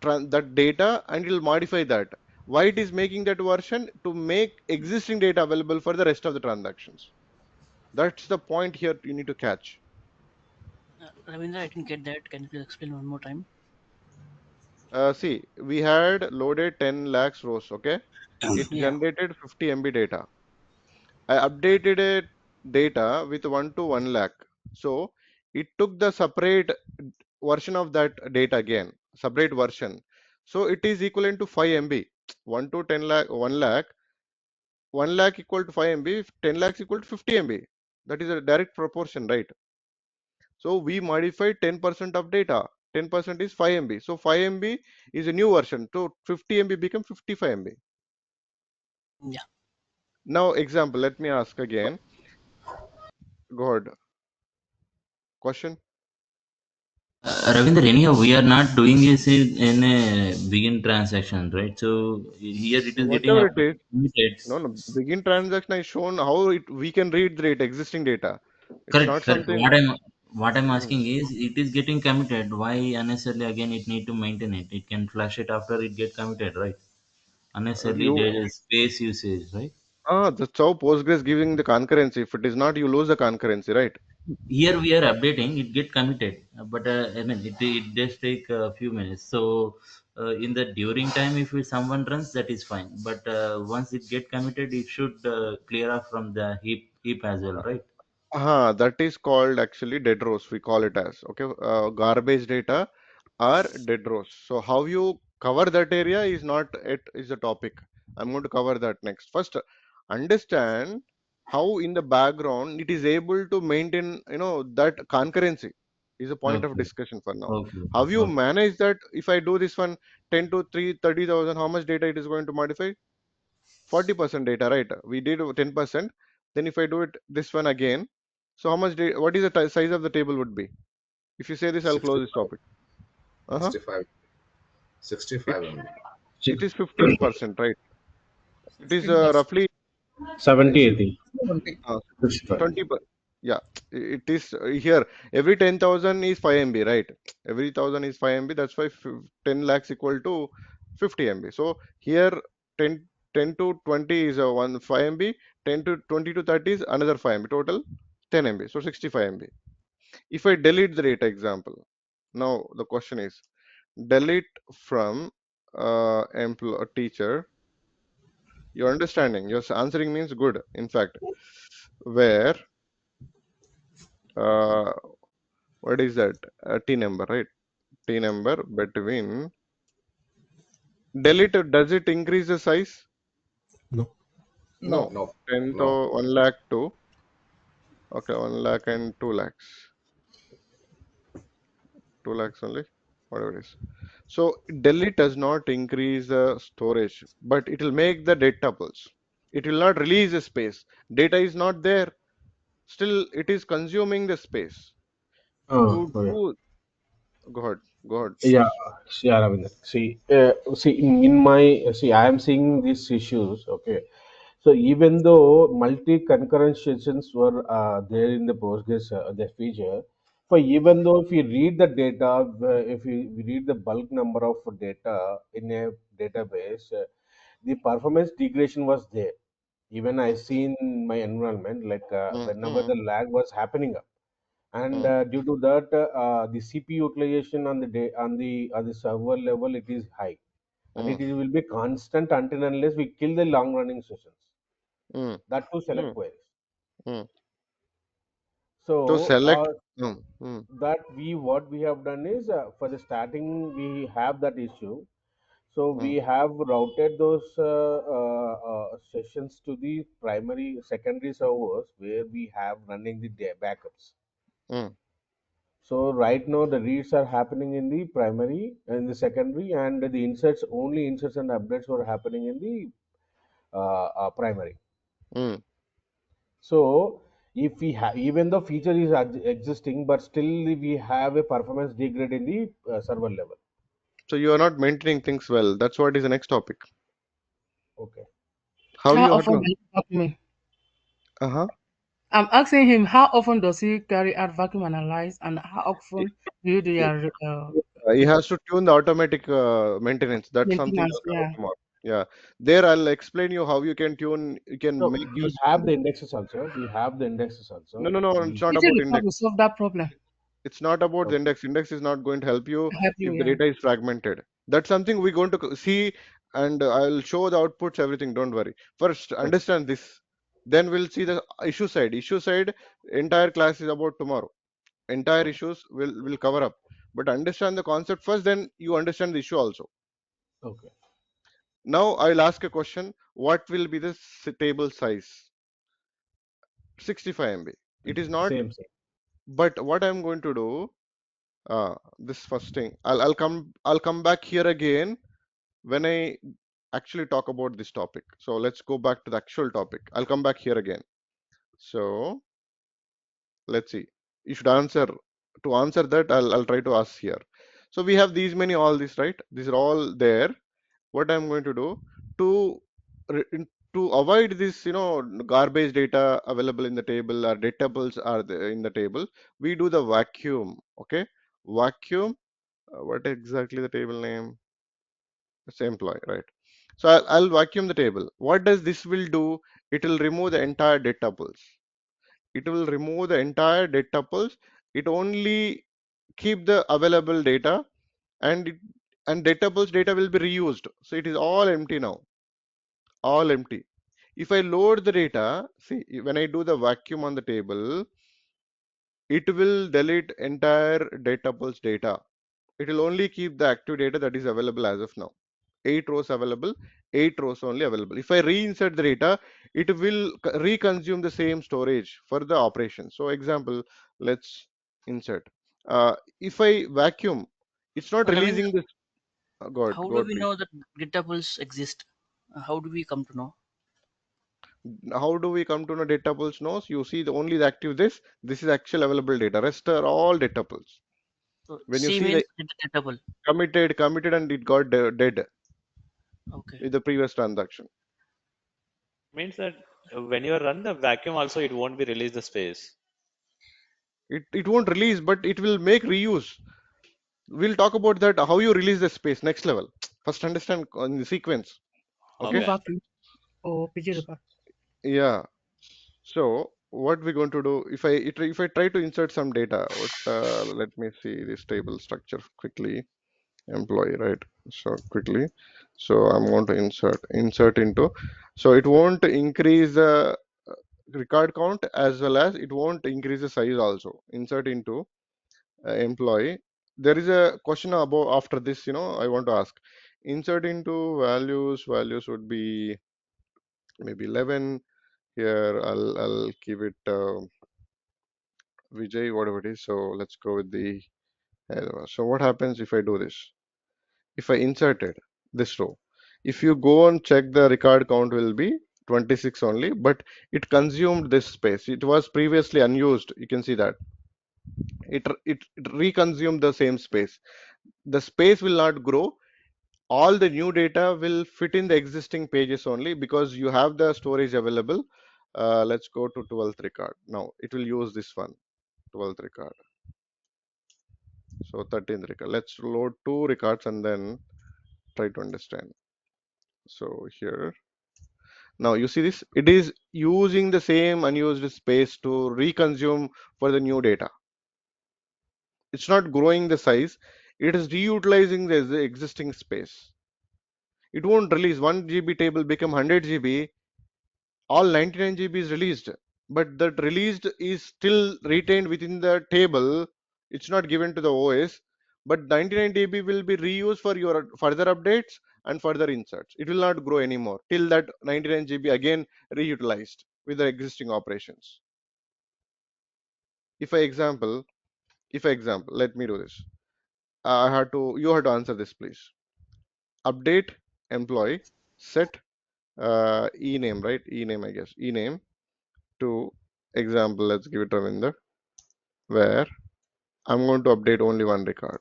that data and it will modify that. Why it is making that version? To make existing data available for the rest of the transactions. That's the point here you need to catch. Ravindra, I didn't get that. Can you please explain one more time? See, we had loaded 10 lakhs rows, okay? It Yeah. generated 50 MB data. I updated it data with 1 to 1 lakh. So it took the separate version of that data again, separate version. So it is equivalent to 5 MB. 1 to 10 lakh, 1 lakh, 1 lakh equal to 5 MB, 10 lakhs equal to 50 MB. That is a direct proportion, right? So we modified 10% of data. 10% is 5 MB. So 5 MB is a new version. So 50 MB become 55 MB. Yeah. Now example, let me ask again. Go ahead. Question? Ravindra, anyhow, we are not doing this in a begin transaction, right? So here it is getting Whatever it is. committed. No. Begin transaction is shown how we can read the data, existing data. It's Correct, not correct. something. What I'm Mhm. asking is, it is getting committed. Why unnecessarily again it need to maintain it? It can flush it after it get committed, right? Unnecessarily You there is space usage, right? that's how Postgres giving the concurrency. If it is not, you lose the concurrency, right? Here we are updating, it get committed, but I mean it does take a few minutes. So in the during time, if someone runs, that is fine. But once it get committed, it should clear off from the heap as well, right? That is called actually dead rows. We call it as okay. Garbage data or dead rows. So how you cover that area is not it is the topic. I'm going to cover that next. First, understand how in the background it is able to maintain, that concurrency is a point of Okay, discussion for now. okay, How you okay. manage that? If I do this one 10 to 3 30,000, how much data it is going to modify? 40% data, right? We did 10%. Then if I do it this one again, so how much data, what is the size of the table would be? If you say this, I'll close this 65. topic. Uh-huh. 65. It 65 MB. it Six, is 15%, right? It is 16%. roughly 70, I see, think. 20. Uh, 65. 20 per, yeah, it is here every 10,000 is 5 MB, right? Every 1,000 is 5 MB. That's why 10 lakhs equal to 50 MB. So here 10 10 to 20 is a one 5 MB, 10 to 20 to 30 is another 5 MB, total 10 MB. So 65 MB. If I delete the data example, now the question is delete from teacher. Your understanding, your answering means good. In fact, where uh, what is that? T number, right? T number between delete. Does it increase the size? No. No. No. 10 to No. 1 lakh to, okay, 1 lakh and 2 lakhs. 2 lakhs only, whatever it is. So delete does not increase the storage, but it will make the data tuples. It will not release the space. Data is not there. Still, it is consuming the space. To Oh, yeah. do, go ahead, go ahead, Yeah, please. yeah, Ravinder. See, in my I am seeing these issues. Okay, so even though multi-concurrent sessions were there in the Postgres the feature, for even though if you read the data, if you read the bulk number of data in a database, the performance degradation was there. Even I see in my environment, like Mm, whenever mm, the lag was happening up, and mm, due to that, the CPU utilization on the on the server level it is high, and mm, it will be constant until unless we kill the long running sessions. mm, That to select mm, queries. mm. To So select, mm, mm, that we what we have done is for the starting we have that issue. So we mm, have routed those sessions to the primary secondary servers where we have running the backups. mm, So right now the reads are happening in the primary and the secondary, and the inserts only inserts and updates were happening in the primary. mm. So if we have, even the feature is existing, but still we have a performance degrade in the server level. So you are not maintaining things well. That's what is the next topic. Okay. How How you have often to? do you vacuum? Uh-huh. I'm asking him how often does he carry out vacuum analyze and how He, often do you do he your he has to tune the automatic maintenance. That's something maintenance? I'll cover Yeah. tomorrow. Yeah, there I'll explain you how you can tune. You can So make we use. have the indexes also. We have the indexes No, also. no, no. It's We not Easy about report index. will solve that problem. It's not about the okay. index. Index is not going to help you Help you, if the yeah. data is fragmented. That's something we're going to see, and I'll show the outputs, everything. Don't worry. First, Okay. understand this. Then we'll see the issue side. Issue side, entire class is about tomorrow. Entire Okay. issues will cover up. But understand the concept first, then you understand the issue also. Okay. Now I'll ask a question. What will be the table size? 65 MB. It is not, Same. but what I'm going to do, this first thing, I'll come back here again when I actually talk about this topic. So let's go back to the actual topic. I'll come back here again. So let's see. You should answer. To answer that, I'll try to ask here. So we have these many, all this, right? These are all there. What I'm going to do to to avoid this, garbage data available in the table or datables are in the table, we do the vacuum. Okay, vacuum. What exactly the table name? It's employee, right? So I'll vacuum the table. What does this will do? It will remove the entire datables. It will remove the entire datables. It only keep the available data, and and datables data will be reused. So it is all empty now, all empty. If I load the data, see, when I do the vacuum on the table, it will delete entire datables data. It will only keep the active data that is available as of now. 8 rows available, 8 rows only available. If I reinsert the data, it will reconsume the same storage for the operation. So example, let's insert. If I vacuum, it's not Ravindra, releasing this. God, how do God, we please. know that GitHubs exist? How do we come to know? How do we come to know data pools? Knows you see the only the active this is actual available data. Rest are all data pools. So When you C see the means GitHub. committed and it got dead Okay. in the previous transaction. Means that When you run the vacuum also, it won't be release the space. It won't release, but it will make reuse. We'll talk about that, how you release the space, next level. First understand on the sequence. Through Okay? Okay. vacuum or PG S- report. Yeah. So what we're going to do, if I try to insert some data, let me see this table structure quickly. Employee, right? So quickly. So I'm going to insert into. So it won't increase the record count, as well as it won't increase the size also. Insert into employee. There is a question about after this, I want to ask. Insert into values. Values would be maybe 11. Here I'll give it Vijay, whatever it is. So let's go with the. So what happens if I do this? If I inserted this row, if you go and check, the record count will be 26 only, but it consumed this space. It was previously unused. You can see that it reconsumed the same space. The space will not grow. All the new data will fit in the existing pages only, because you have the storage available. Let's go to 12th record. Now it will use this one, 12th record. So 13th record. Let's load two records and then try to understand. So here, now you see this, it is using the same unused space to reconsume for the new data. It's not growing the size, it is reutilizing the existing space. It won't release 1 GB table become 100 GB, all 99 GB is released, but that released is still retained within the table. It's not given to the OS, but 99 GB will be reused for your further updates and further inserts. It will not grow anymore till that 99 GB again reutilized with the existing operations. If I example, let me do this. You have to answer this, please. Update employee, set ename, right? Ename, I guess. Ename to example, let's give it Ravinder, where I'm going to update only one record.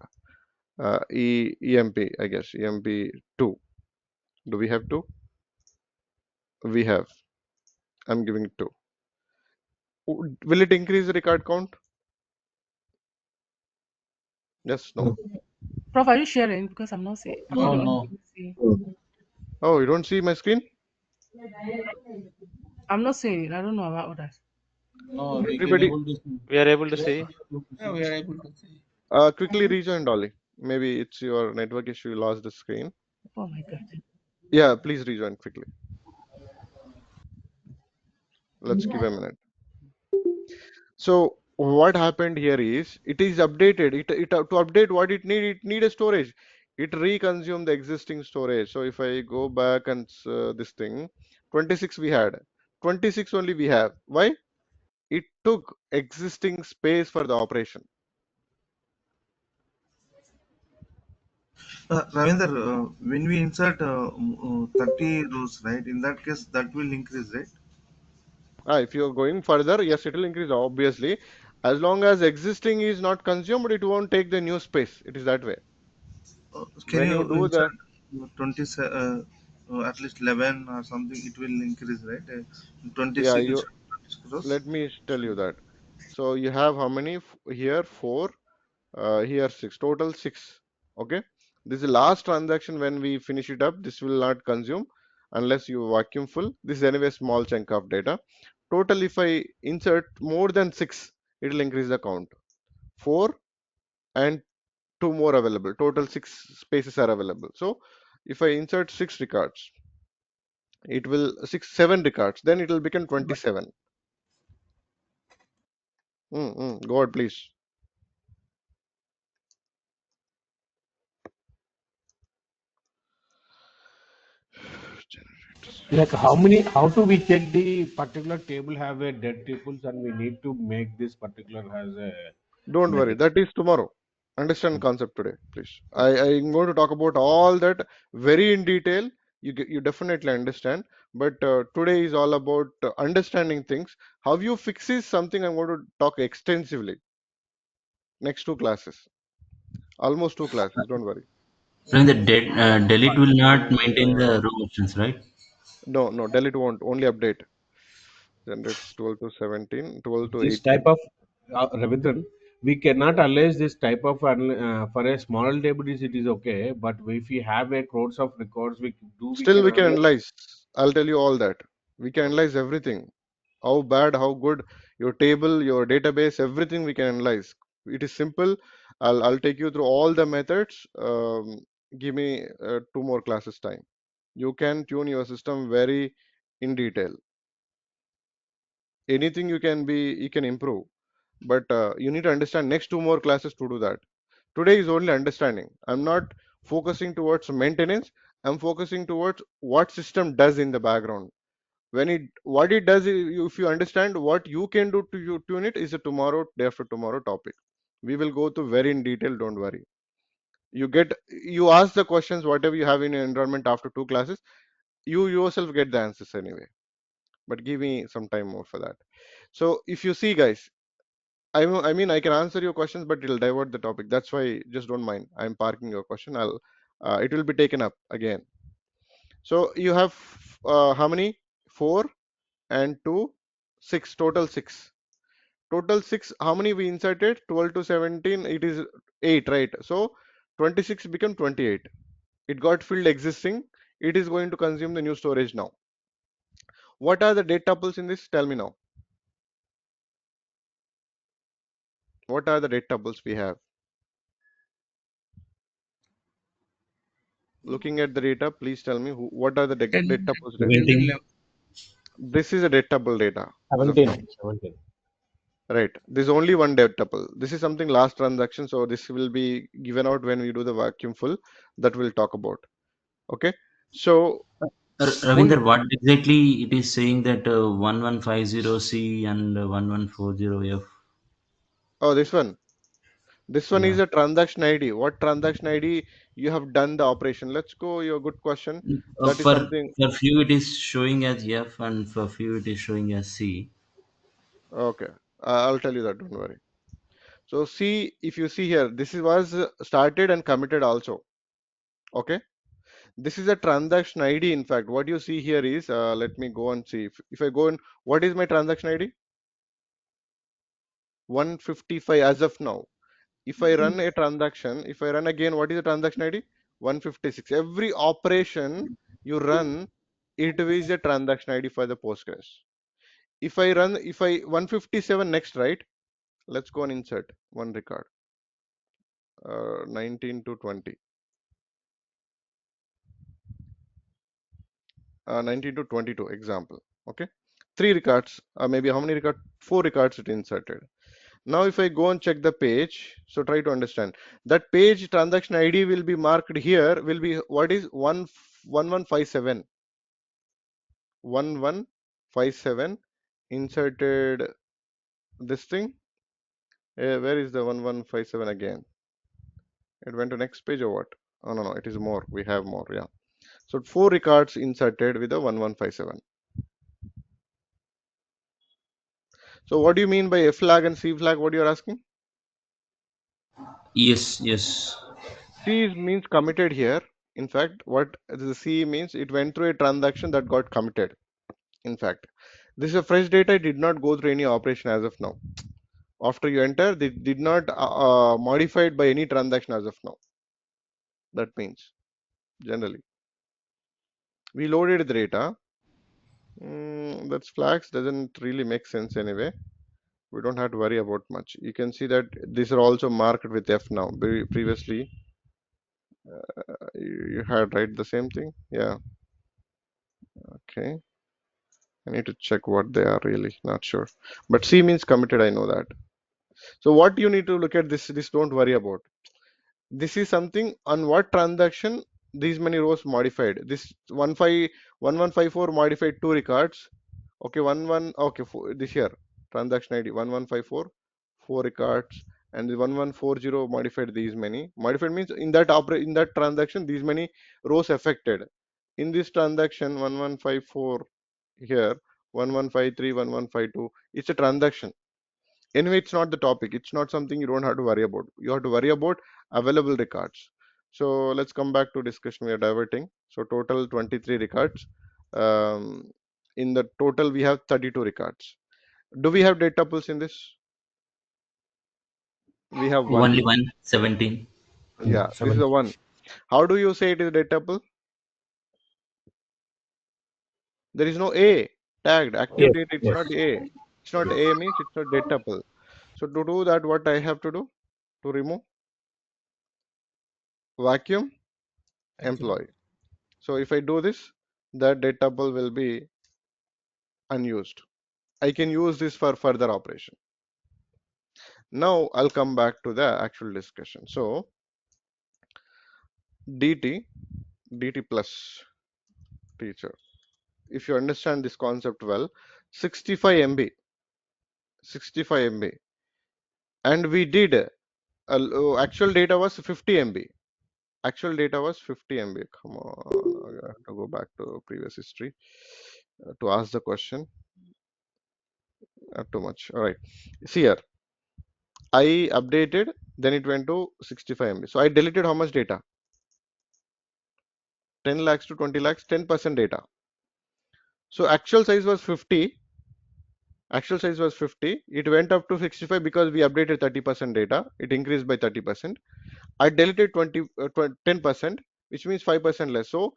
EMP, I guess, EMP2. Do we have two? We have. I'm giving two. Will it increase the record count? Yes, no? No, Prof, are you sharing? Because I'm not seeing. I'm no, not no, seeing. Oh, you don't see my screen? I'm not seeing it. I don't know about others. no. We can Everybody, able to see. We are able to Yeah, see. yeah, we are able to see. quickly rejoin Dolly. Maybe it's your network issue, you lost the screen. Oh my god. Yeah, please rejoin quickly. Let's give a minute. So what happened here is it is updated. It to update what it need a storage. It reconsumed the existing storage. So if I go back and this thing, 26 we had, 26 only we have. Why? It took existing space for the operation. Ravinder, when we insert 30 rows, right, in that case, that will increase, right? If you're going further, yes, it will increase obviously. As long as existing is not consumed, it won't take the new space. It is that way. Can When you you do the, insert 20, at least 11 or something, it will increase, right? yeah, 26 you instead of 26 rows. let me tell you that. So you have how many here? Four. Here six, total six. Okay, this is the last transaction. When we finish it up, this will not consume unless you vacuum full. This is anyway small chunk of data. Total, if I insert more than six, it will increase the count. Four and two more available. Total six spaces are available. So if I insert six records, it will seven records. Then it will become 27. Go ahead, please. Like how many? How do we check the particular table have a dead tuples and we need to make this particular has a Don't worry, meta? that is tomorrow. Understand concept today, please. I'm going to talk about all that very in detail. You definitely understand, but today is all about understanding things. How you fix is something I'm going to talk extensively. Next two classes, almost two classes. Don't worry. So in the delete will not maintain the row options, right? No, no, delete won't. Only update. generates 12 to 17, 12 to This 18. type of Ravindran, we cannot analyze this type of for a small table it is okay, but if we have a crores of records, we Still, can we can analyze. analyze. I'll tell you all that. We can analyze everything. How bad, how good, your table, your database, everything we can analyze. It is simple. I'll take you through all the methods. Give me 2 more classes time. You can tune your system very in detail. Anything you can improve, but you need to understand next 2 more classes to do that. Today is only understanding. I'm not focusing towards maintenance. I'm focusing towards what system does in the background. When it what it does, if you understand what you can do to you tune it, is a tomorrow, day after tomorrow topic. We will go to very in detail. Don't worry. You ask the questions whatever you have in your environment after 2 classes. You yourself get the answers anyway. But give me some time more for that. So if you see, guys, I mean, I can answer your questions, but it'll divert the topic. That's why just don't mind. I'm parking your question. It will be taken up again. So you have how many? 4 and 2, 6, total 6. Total 6. How many we inserted? 12 to 17. It is 8, right? So 26 become 28. It got filled existing. It is going to consume the new storage now. What are the date tuples in this? Tell me now. What are the date tuples we have? Looking at the data, please tell me what are the 10, date tuples there? 10 and 17. 11. This is a date tuple data as of 17, now, 17. right? There's only one date tuple. This is something last transaction, so this will be given out when we do the vacuum full. That we'll talk about. Okay. So on Ravinder, what exactly it is saying that 1150C and 1140F? oh, this one. This one is Yeah. a transaction ID. What transaction ID you have done the operation? Let's go. Your good question. That is something. For few it is showing as F and for few it is showing as C. Okay. I'll tell you that. Don't worry. So see, if you see here, this was started and committed also. Okay. This is a transaction ID. In fact, what you see here is, let me go and see. If I go in, what is my transaction ID? 155 as of now. If I run a transaction, if I run again, what is the transaction ID? 156. Every operation you run, it is a transaction ID for the Postgres. If I run, if I 157 next, right? Let's go and insert one record, 19 to 20, 19 to 22 example. Okay, 3 records, maybe how many records? 4 records it inserted. Now, if I go and check the page, so try to understand that page transaction ID will be marked here, will be what is 1157. 1157 inserted this thing. Where is the 1157 again? It went to next page or what? Oh, no, no, it is more. We have more. Yeah. So 4 records inserted with the 1157. So what do you mean by F flag and C flag? What you are asking? Yes, yes. C means committed here. In fact, what the C means, it went through a transaction that got committed. In fact, this is a fresh data. It did not go through any operation as of now. After you enter, they did not modified by any transaction as of now. That means generally we loaded the data. That's flags doesn't really make sense anyway. We don't have to worry about much. You can see that these are also marked with F now. Previously, you had right the same thing. Yeah. Okay. I need to check what they are really. Not sure. But C means committed. I know that. So what you need to look at this don't worry about. This is something on what transaction these many rows modified. This 1154 modified 2 records. Okay, okay, this here transaction ID 1154, 4 records, and the 1140 modified these many. Modified means in that transaction these many rows affected. In this transaction 1154 here, 1153, 1152, it's a transaction. Anyway, it's not the topic. It's not something you don't have to worry about. You have to worry about available records. So let's come back to discussion. We are diverting. So total 23 records. Um, In the total, we have 32 records. Do we have data pools in this? We have one. Only one, 17. Yeah, this is 7. the one. How do you say it is data pool? There is no A tagged. Active Yes, data, it's yes, not A. It's not A means it's not data pool. So to do that, what I have to do? To remove vacuum Actually, employee. So if I do this, that data pool will be unused. I can use this for further operation. Now I'll come back to the actual discussion. So dt plus teacher. If you understand this concept well, 65 MB, 65 MB, and we did actual data was 50 MB. Actual data was 50 MB. Come on, I have to go back to previous history to ask the question. Not too much. All right. See here, I updated, then it went to 65 MB. So I deleted how much data? 10 lakhs to 20 lakhs, 10% data. So actual size was 50. Actual size was 50. It went up to 65 because we updated 30% data. It increased by 30%. I deleted 10%, which means 5% less. So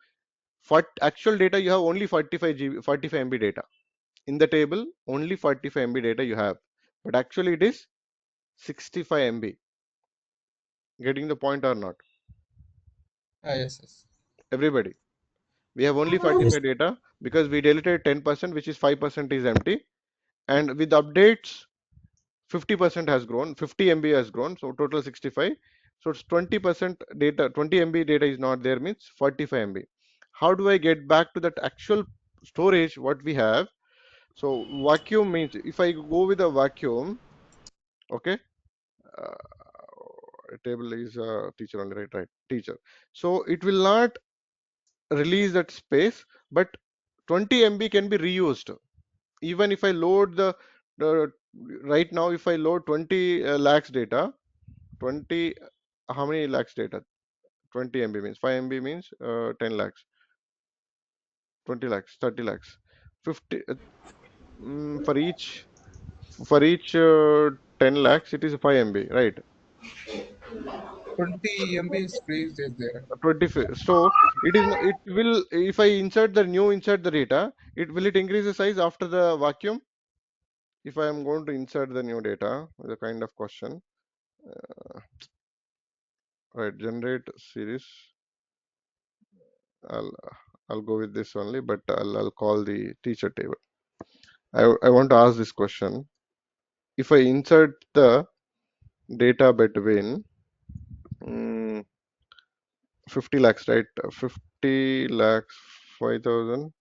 for actual data, you have only 45 MB data. In the table, only 45 MB data you have. But actually it is 65 MB. Getting the point or not? yes, yes. Everybody. We have only yes. 45 data because we deleted 10%, which is 5% is empty. And with updates, 50% has grown, 50 MB has grown, so total 65. So it's 20% data, 20 MB data is not there, means 45 MB. How do I get back to that actual storage what we have? So vacuum means if I go with a vacuum, okay, table is teacher only, right, teacher. So it will not release that space, but 20 MB can be reused. Even if I load the right now, if I load 20 lakhs data, 20, how many lakhs data? 20 MB means 5 MB means 10 lakhs, 20 lakhs, 30 lakhs, 50 for each 10 lakhs it is 5 MB, right? 20 MB is free is there. 20. So it is it will, if I insert the data, it increase the size after the vacuum? If I am going to insert the new data with a kind of question, right, generate series, I'll I'll go with this only, but I'll call the teacher table. I want to ask this question. If I insert the data between mm, 50 lakhs, right? 50 lakhs, 5,000,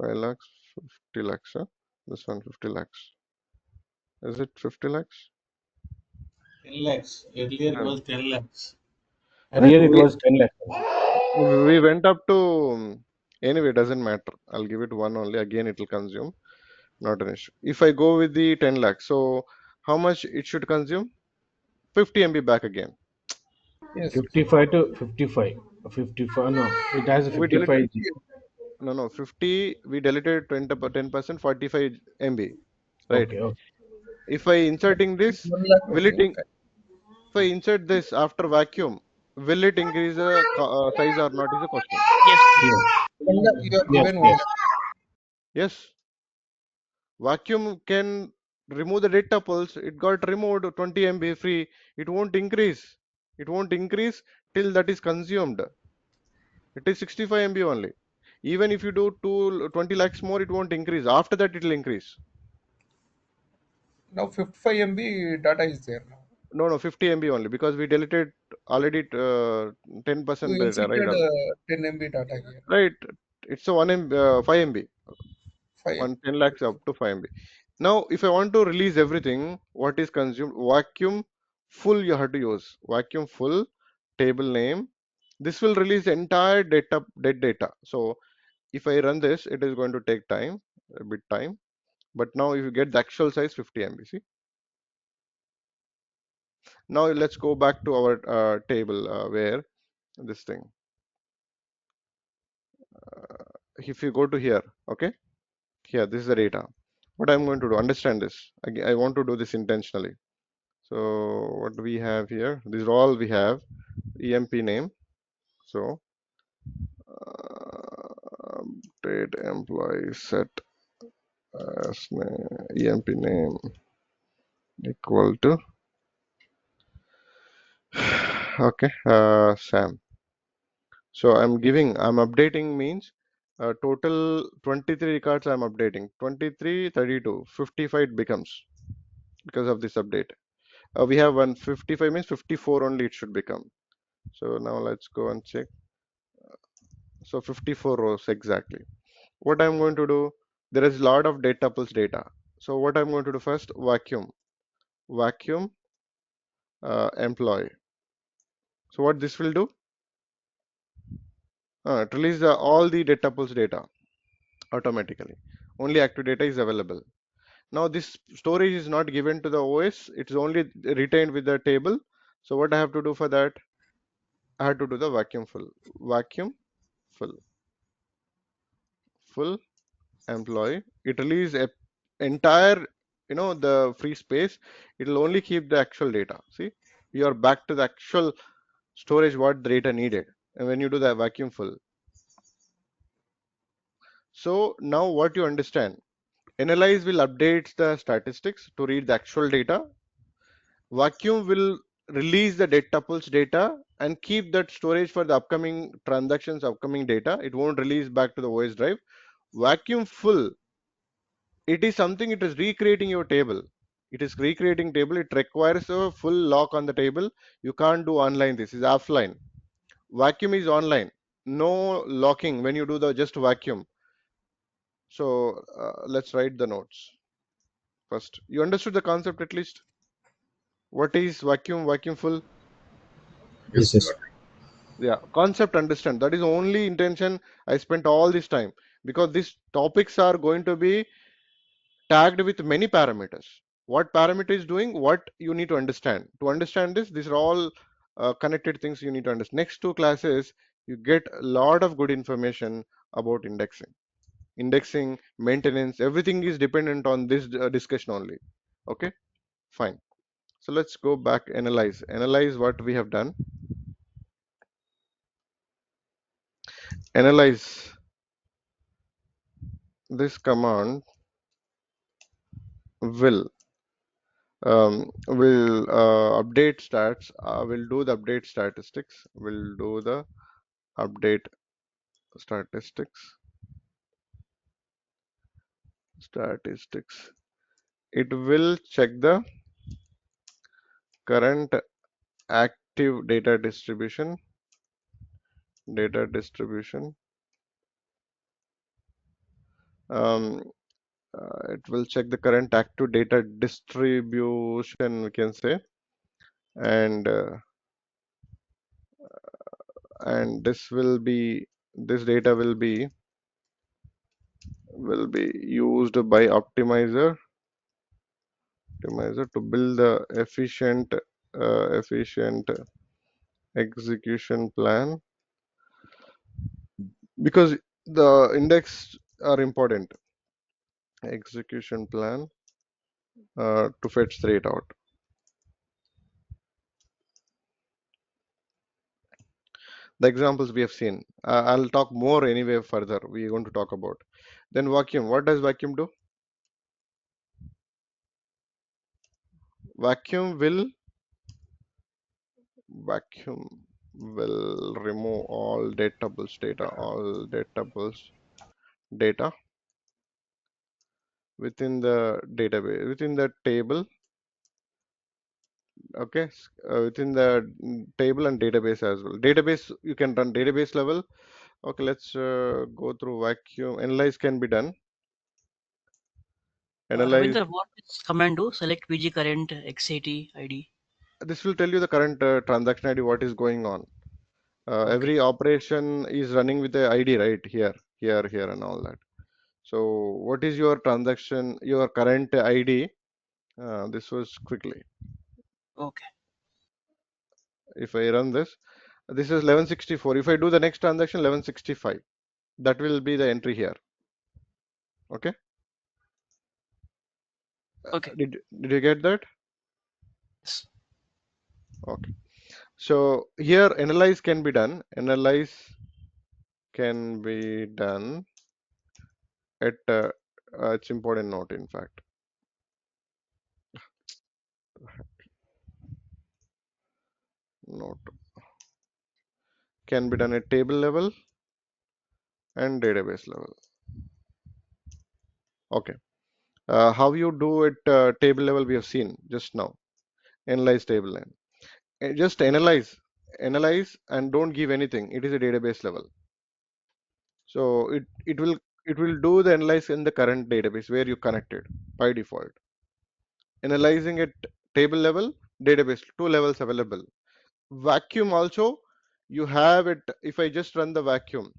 5 lakhs, 50 lakhs, huh? This one 50 lakhs. Is it 50 lakhs? 10 lakhs. Earlier it No. was 10 lakhs. Right. Earlier it was 10 lakhs. We went up to anyway, doesn't matter. I'll give it one only. Again, it will consume. Not an issue. If I go with the 10 lakhs, so how much it should consume? 50 MB back again. Yes, yes. 55 to 55. 55, no. It has a We deleted 55 G. no 50. We deleted 10%, 45 MB, right? Okay, okay. If I inserting It's this, 1 lakh will it only. if I insert this after vacuum, will it increase the size or not is a question. Yes. Yes, 1 lakh, you have yes, given 1 yes. lakh. Yes, vacuum can remove the data pulse. It got removed 20 MB free. It won't increase. It won't increase till that is consumed. It is 65 MB only. Even if you do 20 lakhs more, it won't increase. After that, it will increase. Now 55 MB data is there now. No, 50 MB only because we deleted already You 10% data, right? inserted 10 MB data here. Right. It's a 1 MB, 5 MB, 5. 10 lakhs up to 5 MB. Now, if I want to release everything, what is consumed? Vacuum full you have to use. Vacuum full, table name. This will release the entire dead data. So if I run this, it is going to take time, a bit time. But now if you get the actual size 50 MB, see. Now let's go back to our table where this thing. If you go to here, okay. Here, this is the data. What I'm going to do, understand this. I want to do this intentionally. So what we have here, these are all we have. EMP name. So update employee set as EMP name equal to okay Sam. So I'm updating means total 23 records I'm updating. 23, 32, 55 it becomes because of this update. We have 155 means 54 only it should become. So now let's go and check. So 54 rows exactly. What I'm going to do, there is a lot of data tuples data. So what I'm going to do first, vacuum employee. So what this will do, it release all the data tuples data automatically. Only active data is available. Now this storage is not given to the OS, it's only retained with the table. So what I have to do for that, I have to do the vacuum full employee. It release a entire, the free space. It will only keep the actual data. See, you are back to the actual storage what the data needed. And when you do the vacuum full. So now what you understand, analyze will update the statistics to read the actual data. Vacuum will release the data tuples data and keep that storage for the upcoming transactions, upcoming data. It won't release back to the OS drive. Vacuum full, it is something, it is recreating your table. It is recreating table. It requires a full lock on the table. You can't do online. This is offline. Vacuum is online. No locking when you do the just vacuum. So let's write the notes first. You understood the concept at least? What is vacuum full? Yes, yes. Yeah, concept understand. That is the only intention I spent all this time, because these topics are going to be tagged with many parameters. What parameter is doing, what you need to understand. To understand this, these are all connected things you need to understand. Next two classes, you get a lot of good information about indexing. Indexing, maintenance, everything is dependent on this discussion only. Okay, fine. So let's go back, analyze. Analyze what we have done. Analyze this command will update stats, will do the update statistics, will do the update statistics. It will check the current active data distribution. Um, it will check the current active data distribution, we can say, and this data will be used by optimizer to build the efficient execution plan, because the index are important. Execution plan to fetch the data out. The examples we have seen. I'll talk more anyway further. We're going to talk about. Then vacuum. What does vacuum do? Vacuum will remove all data within the database, within the table. Okay, within the table and database as well. Database, you can run database level. Okay, let's go through vacuum. Analyze can be done. Analyze. Ravindra, what this command do? Select VG current XAT ID. This will tell you the current transaction ID, what is going on. Okay. Every operation is running with the ID, right? Here, and all that. So what is your transaction, your current ID? This was quickly. Okay. If I run this is 1164. If I do the next transaction, 1165, that will be the entry here. Okay. Okay. Did you get that? Yes. Okay. So here analyze can be done. Analyze can be done at it's important note in fact. Note can be done at table level and database level. Okay. How you do it table level we have seen just now. Analyze table line. Just analyze and don't give anything. It is a database level. So it will do the analyze in the current database where you connected by default. Analyzing at table level, database, two levels available. Vacuum also, you have it. If I just run the vacuum,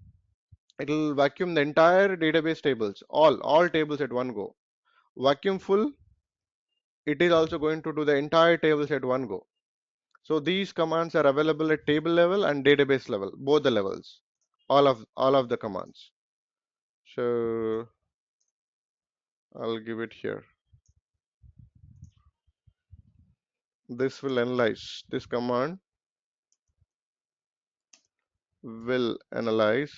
it'll vacuum the entire database tables, all tables at one go. Vacuum full, it is also going to do the entire tables at one go. So these commands are available at table level and database level, both the levels, all of the commands. So I'll give it here. This will analyze. This command will analyze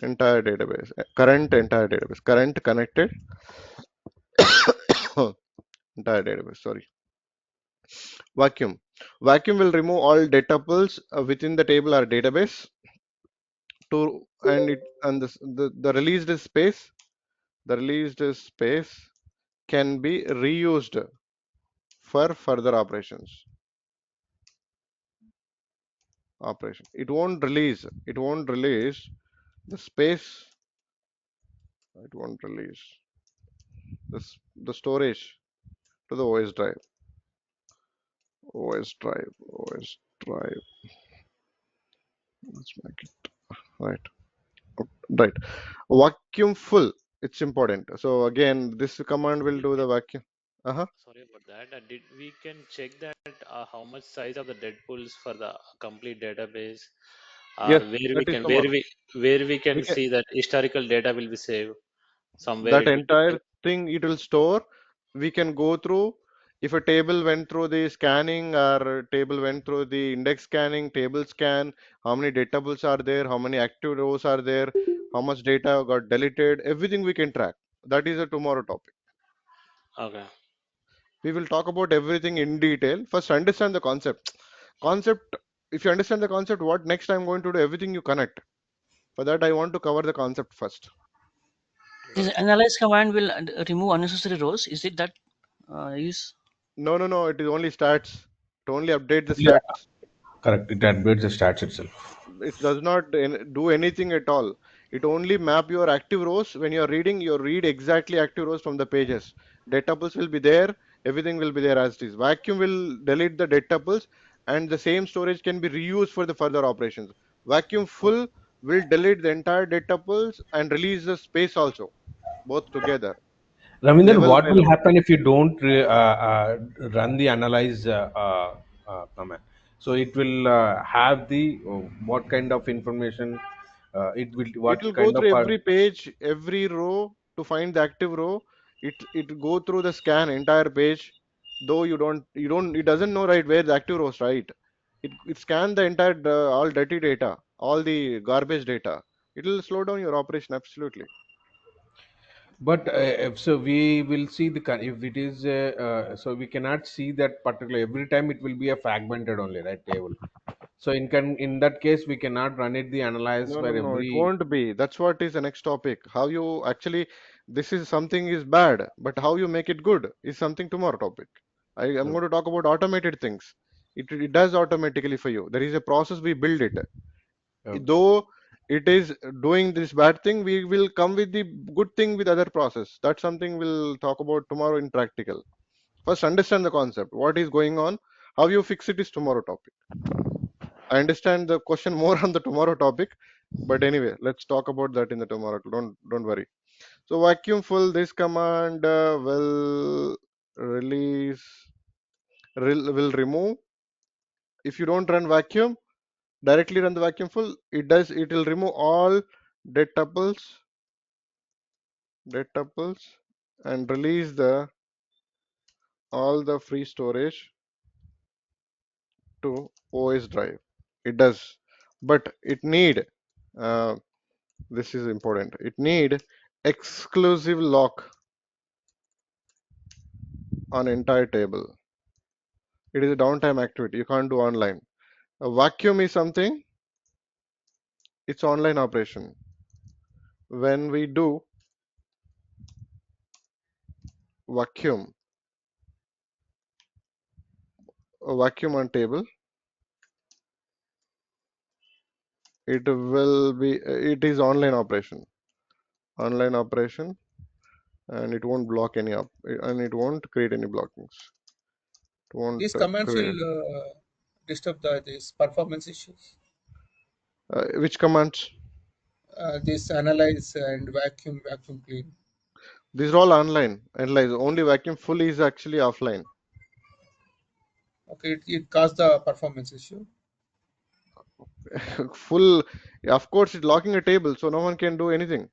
entire database, current entire database, current connected entire database. Sorry. Vacuum. Vacuum will remove all data pools within the table or database to and the released space. The released space can be reused for further operations. It won't release. It won't release the space. It won't release the storage to the OS drive. OS drive. OS drive. Let's make it right. Right. Vacuum full. It's important. So again, this command will do the vacuum. Uh-huh. Sorry about that. Did we can check that how much size of the dead pools for the complete database, or Yes, that is tomorrow. where we We can can see that historical data will be saved somewhere that it will be entire saved. thing it will store. We can go through if a table went through the scanning or a table went through the index scanning, table scan, how many datables are there, how many active rows are there, how much data got deleted, everything we can track. That is a tomorrow topic. Okay. We will talk about everything in detail. First, understand the concept. Concept, if you understand the concept, what next I'm going to do, everything you connect. For that, I want to cover the concept first. This analyze command will remove unnecessary rows. Is it that use? No, no, no, it is only stats. It only update the Yeah, stats. correct. It updates the stats itself. It does not do anything at all. It only map your active rows. When you're reading, you read exactly active rows from the pages. Datables will be there. Everything will be there as it is. Vacuum will delete the datables, and the same storage can be reused for the further operations. Vacuum full will delete the entire datables and release the space also, both together, Ravinder, level what by will level. happen if you don't run the analyze command? So it will have the what kind of information it will, It what will go kind of through every page, every row to find the active row. It go through the scan entire page. Though you don't it doesn't know right where the active rows right. It scan the entire all dirty data, all the garbage data. It will slow down your operation absolutely. but if so we will see the if it is so we cannot see that particular every time it will be a fragmented only, right, table. So in that case we cannot run it the analyze No, for no, no, it every. won't be. That's what is the next topic. How you actually, this is something is bad, but how you make it good is something tomorrow topic. I'm Oh, going to talk about automated things. It does automatically for you. There is a process we build it. okay. Though it is doing this bad thing, we will come with the good thing with other process. That's something we'll talk about tomorrow in practical. First, understand the concept. What is going on? How you fix it is tomorrow topic. I understand the question more on the tomorrow topic, but anyway, let's talk about that in the tomorrow. Don't worry. So vacuum full. This command will release will remove. If you don't run vacuum, directly run the vacuum full. It will remove all dead tuples data tuples and release the all the free storage to OS drive. It does, but it need uh, this is important. It need exclusive lock on entire table. It is a downtime activity. You can't do online. A vacuum is something. It's online operation. When we do vacuum, a vacuum on table, it will be. It is online operation. Online operation, and it won't block any up, and it won't create any blockings. It won't These commands will create. disturb this performance issues. Which commands? This analyze and vacuum clean. These are all online. Analyze. Only vacuum full is actually offline. Okay, it caused the performance issue. Full, of course, it's locking a table, so no one can do anything.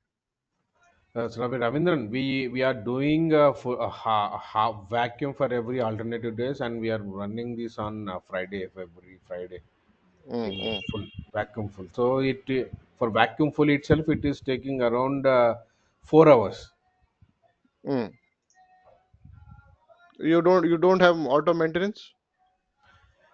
So Ravindran, we are doing for vacuum for every alternative days, and we are running this on Friday, every Friday Mm, in mm, full vacuum full. So for vacuum full itself, it is taking around 4 hours. mm. You don't have auto maintenance?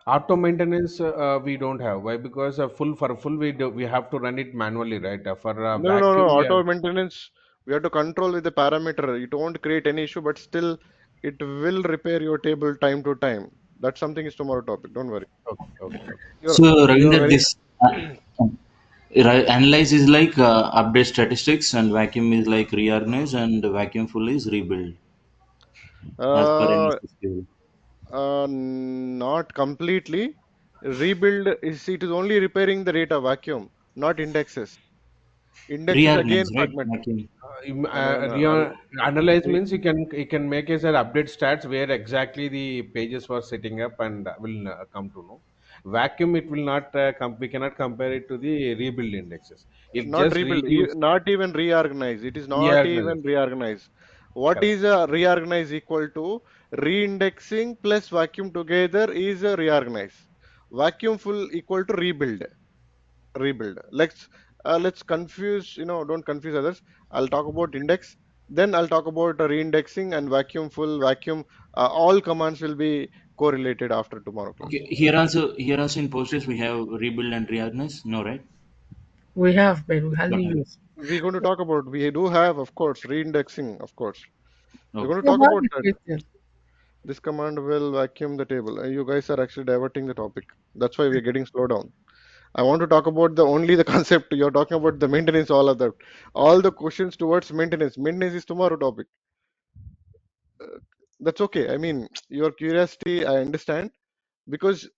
Auto maintenance we don't have. Why? Because full we have to run it manually, right? For No, no, no, no. vacuum, we are Auto maintenance, we have to control with the parameter. It won't create any issue, but still, it will repair your table time to time. That's something is tomorrow topic. Don't worry. okay, okay, okay. So You're Ravinder, very this analyze is like update statistics, and vacuum is like reorganize, and vacuum full is rebuild as per uh NSSQL. not completely. Rebuild is it is only repairing the data vacuum, not indexes. Index is again Reorganize, right? fragment. Vacuum. No, no. Analyze means you can make as an update stats where exactly the pages were setting up and will come to know. Vacuum it will not we cannot compare it to the rebuild indexes. It Not just rebuild, reuse. not even reorganize. It is not even Reorganize. reorganize. What Correct. is a reorganize equal to? Reindexing plus vacuum together is a reorganize. Vacuum full equal to rebuild. Rebuild. Let's confuse. Don't confuse others. I'll talk about index. Then I'll talk about reindexing and vacuum full, vacuum. All commands will be correlated after tomorrow class. Okay, here also in Postgres we have rebuild and reorganize. No, right? We have, but we hardly Don't have. use. We're going to talk about. We do have, of course, reindexing, of course. We're going to Okay. So talk how about do that. you create them? This command will vacuum the table. You guys are actually diverting the topic. That's why we're getting slow down. I want to talk about the only the concept. You're talking about the maintenance, all of that. All the questions towards maintenance. Maintenance is tomorrow topic. That's okay. I mean, your curiosity, I understand. Because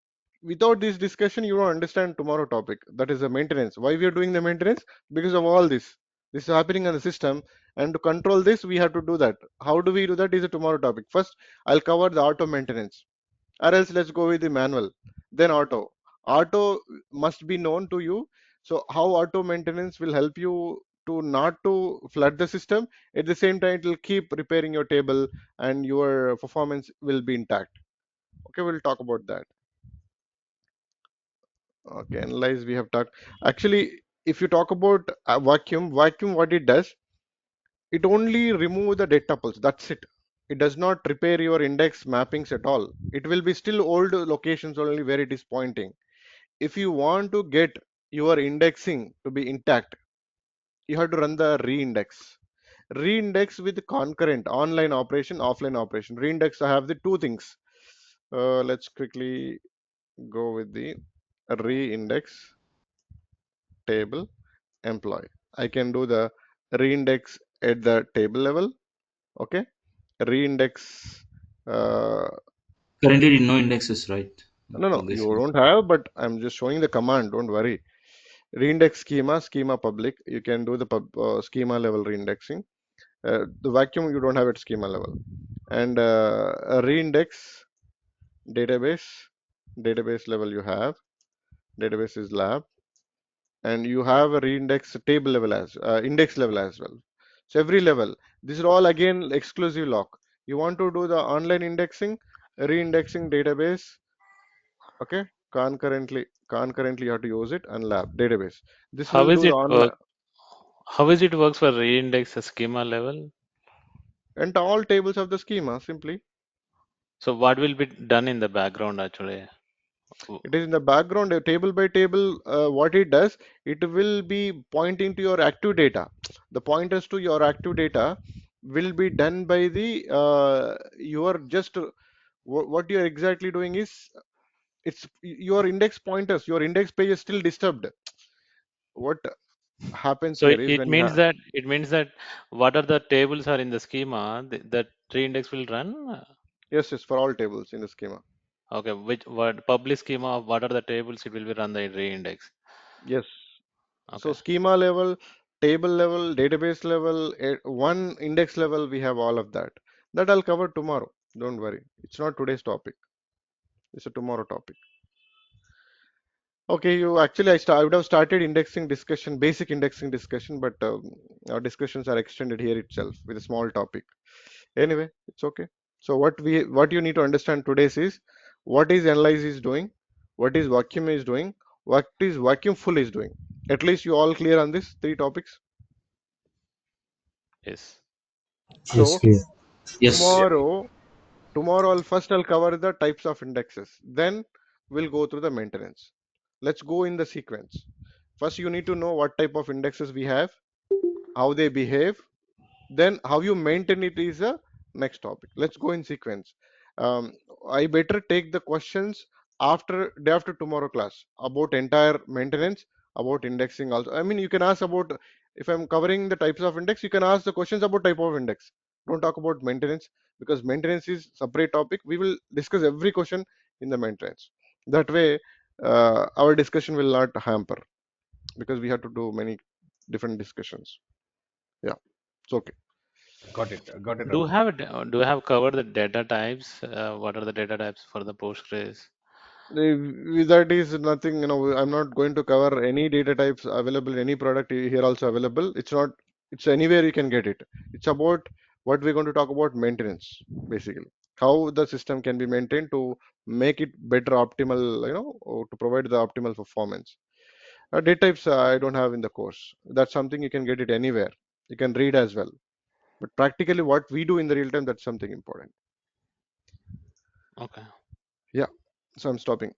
without this discussion, you don't understand tomorrow topic. That is the maintenance. Why we are doing the maintenance? Because of all this. This is happening on the system. And to control this, we have to do that. How do we do that is a tomorrow topic. First, I'll cover the auto maintenance. Or else let's go with the manual, then auto must be known to you. So how auto maintenance will help you to not to flood the system, at the same time it will keep repairing your table and your performance will be intact. Okay, we'll talk about that. Okay, analyze, we have talked. Actually, if you talk about vacuum, what it does, it only remove the data tuples, that's it. It does not repair your index mappings at all. It will be still old locations only where it is pointing. If you want to get your indexing to be intact, you have to run the reindex. Reindex with concurrent online operation, offline operation. Reindex, I have the two things. Let's quickly go with the reindex table employee. I can do the reindex at the table level. Okay, reindex. Uh, Currently, no indexes, right? no, no, In you this. don't have, but I'm just showing the command. Don't worry. Reindex schema public. You can do the schema level reindexing. The vacuum you don't have at schema level. And a reindex database, database level you have. Database is lab, and you have a reindex table level as index level as well. So every level, This is all again exclusive lock. You want to do the online indexing, re-indexing database, okay? Concurrently you have to use it and lab database. This How will is do the it online work? How is it works for reindex a schema level? and all tables of the schema simply. So what will be done in the background actually? It is in the background, table by table. What it does, it will be pointing to your active data. The pointers to your active data will be done by the you are just what you are exactly doing is it's your index pointers. Your index page is still disturbed. What happens So here is when you have it means that what are the tables are in the schema that reindex will run. yes for all tables in the schema. Okay, which what public schema of what are the tables it will be run the reindex. Yes. So Okay. schema level, table level, database level, one index level, we have all of that. That I'll cover tomorrow. Don't worry. It's not today's topic. It's a tomorrow topic. Okay, you actually I would have started indexing discussion, basic indexing discussion, but our discussions are extended here itself with a small topic. Anyway, it's okay. So what you need to understand today is what is analyze is doing, what is vacuum is doing, what is vacuum full is doing. At least you all clear on these three topics. Yes. Yes, So clear. Yes. tomorrow, I'll cover the types of indexes. Then we'll go through the maintenance. Let's go in the sequence. First, you need to know what type of indexes we have, how they behave, then how you maintain it is a next topic. Let's go in sequence. um, I better take the questions after day after tomorrow class about entire maintenance, about indexing also. I mean, you can ask about, if I'm covering the types of index, you can ask the questions about type of index. Don't talk about maintenance, because maintenance is separate topic. We will discuss every question in the maintenance. That way our discussion will not hamper, because we have to do many different discussions. Yeah, it's okay. Got it, Do Rama. have do have covered the data types? What are the data types for the Postgres? That is nothing, I'm not going to cover any data types available, any product here also available. It's not, it's anywhere you can get it. It's about what we're going to talk about maintenance, basically. How the system can be maintained to make it better, optimal, or to provide the optimal performance. Data types I don't have in the course. That's something you can get it anywhere. You can read as well. But practically what we do in the real time, that's something important. Okay. Yeah. So I'm stopping.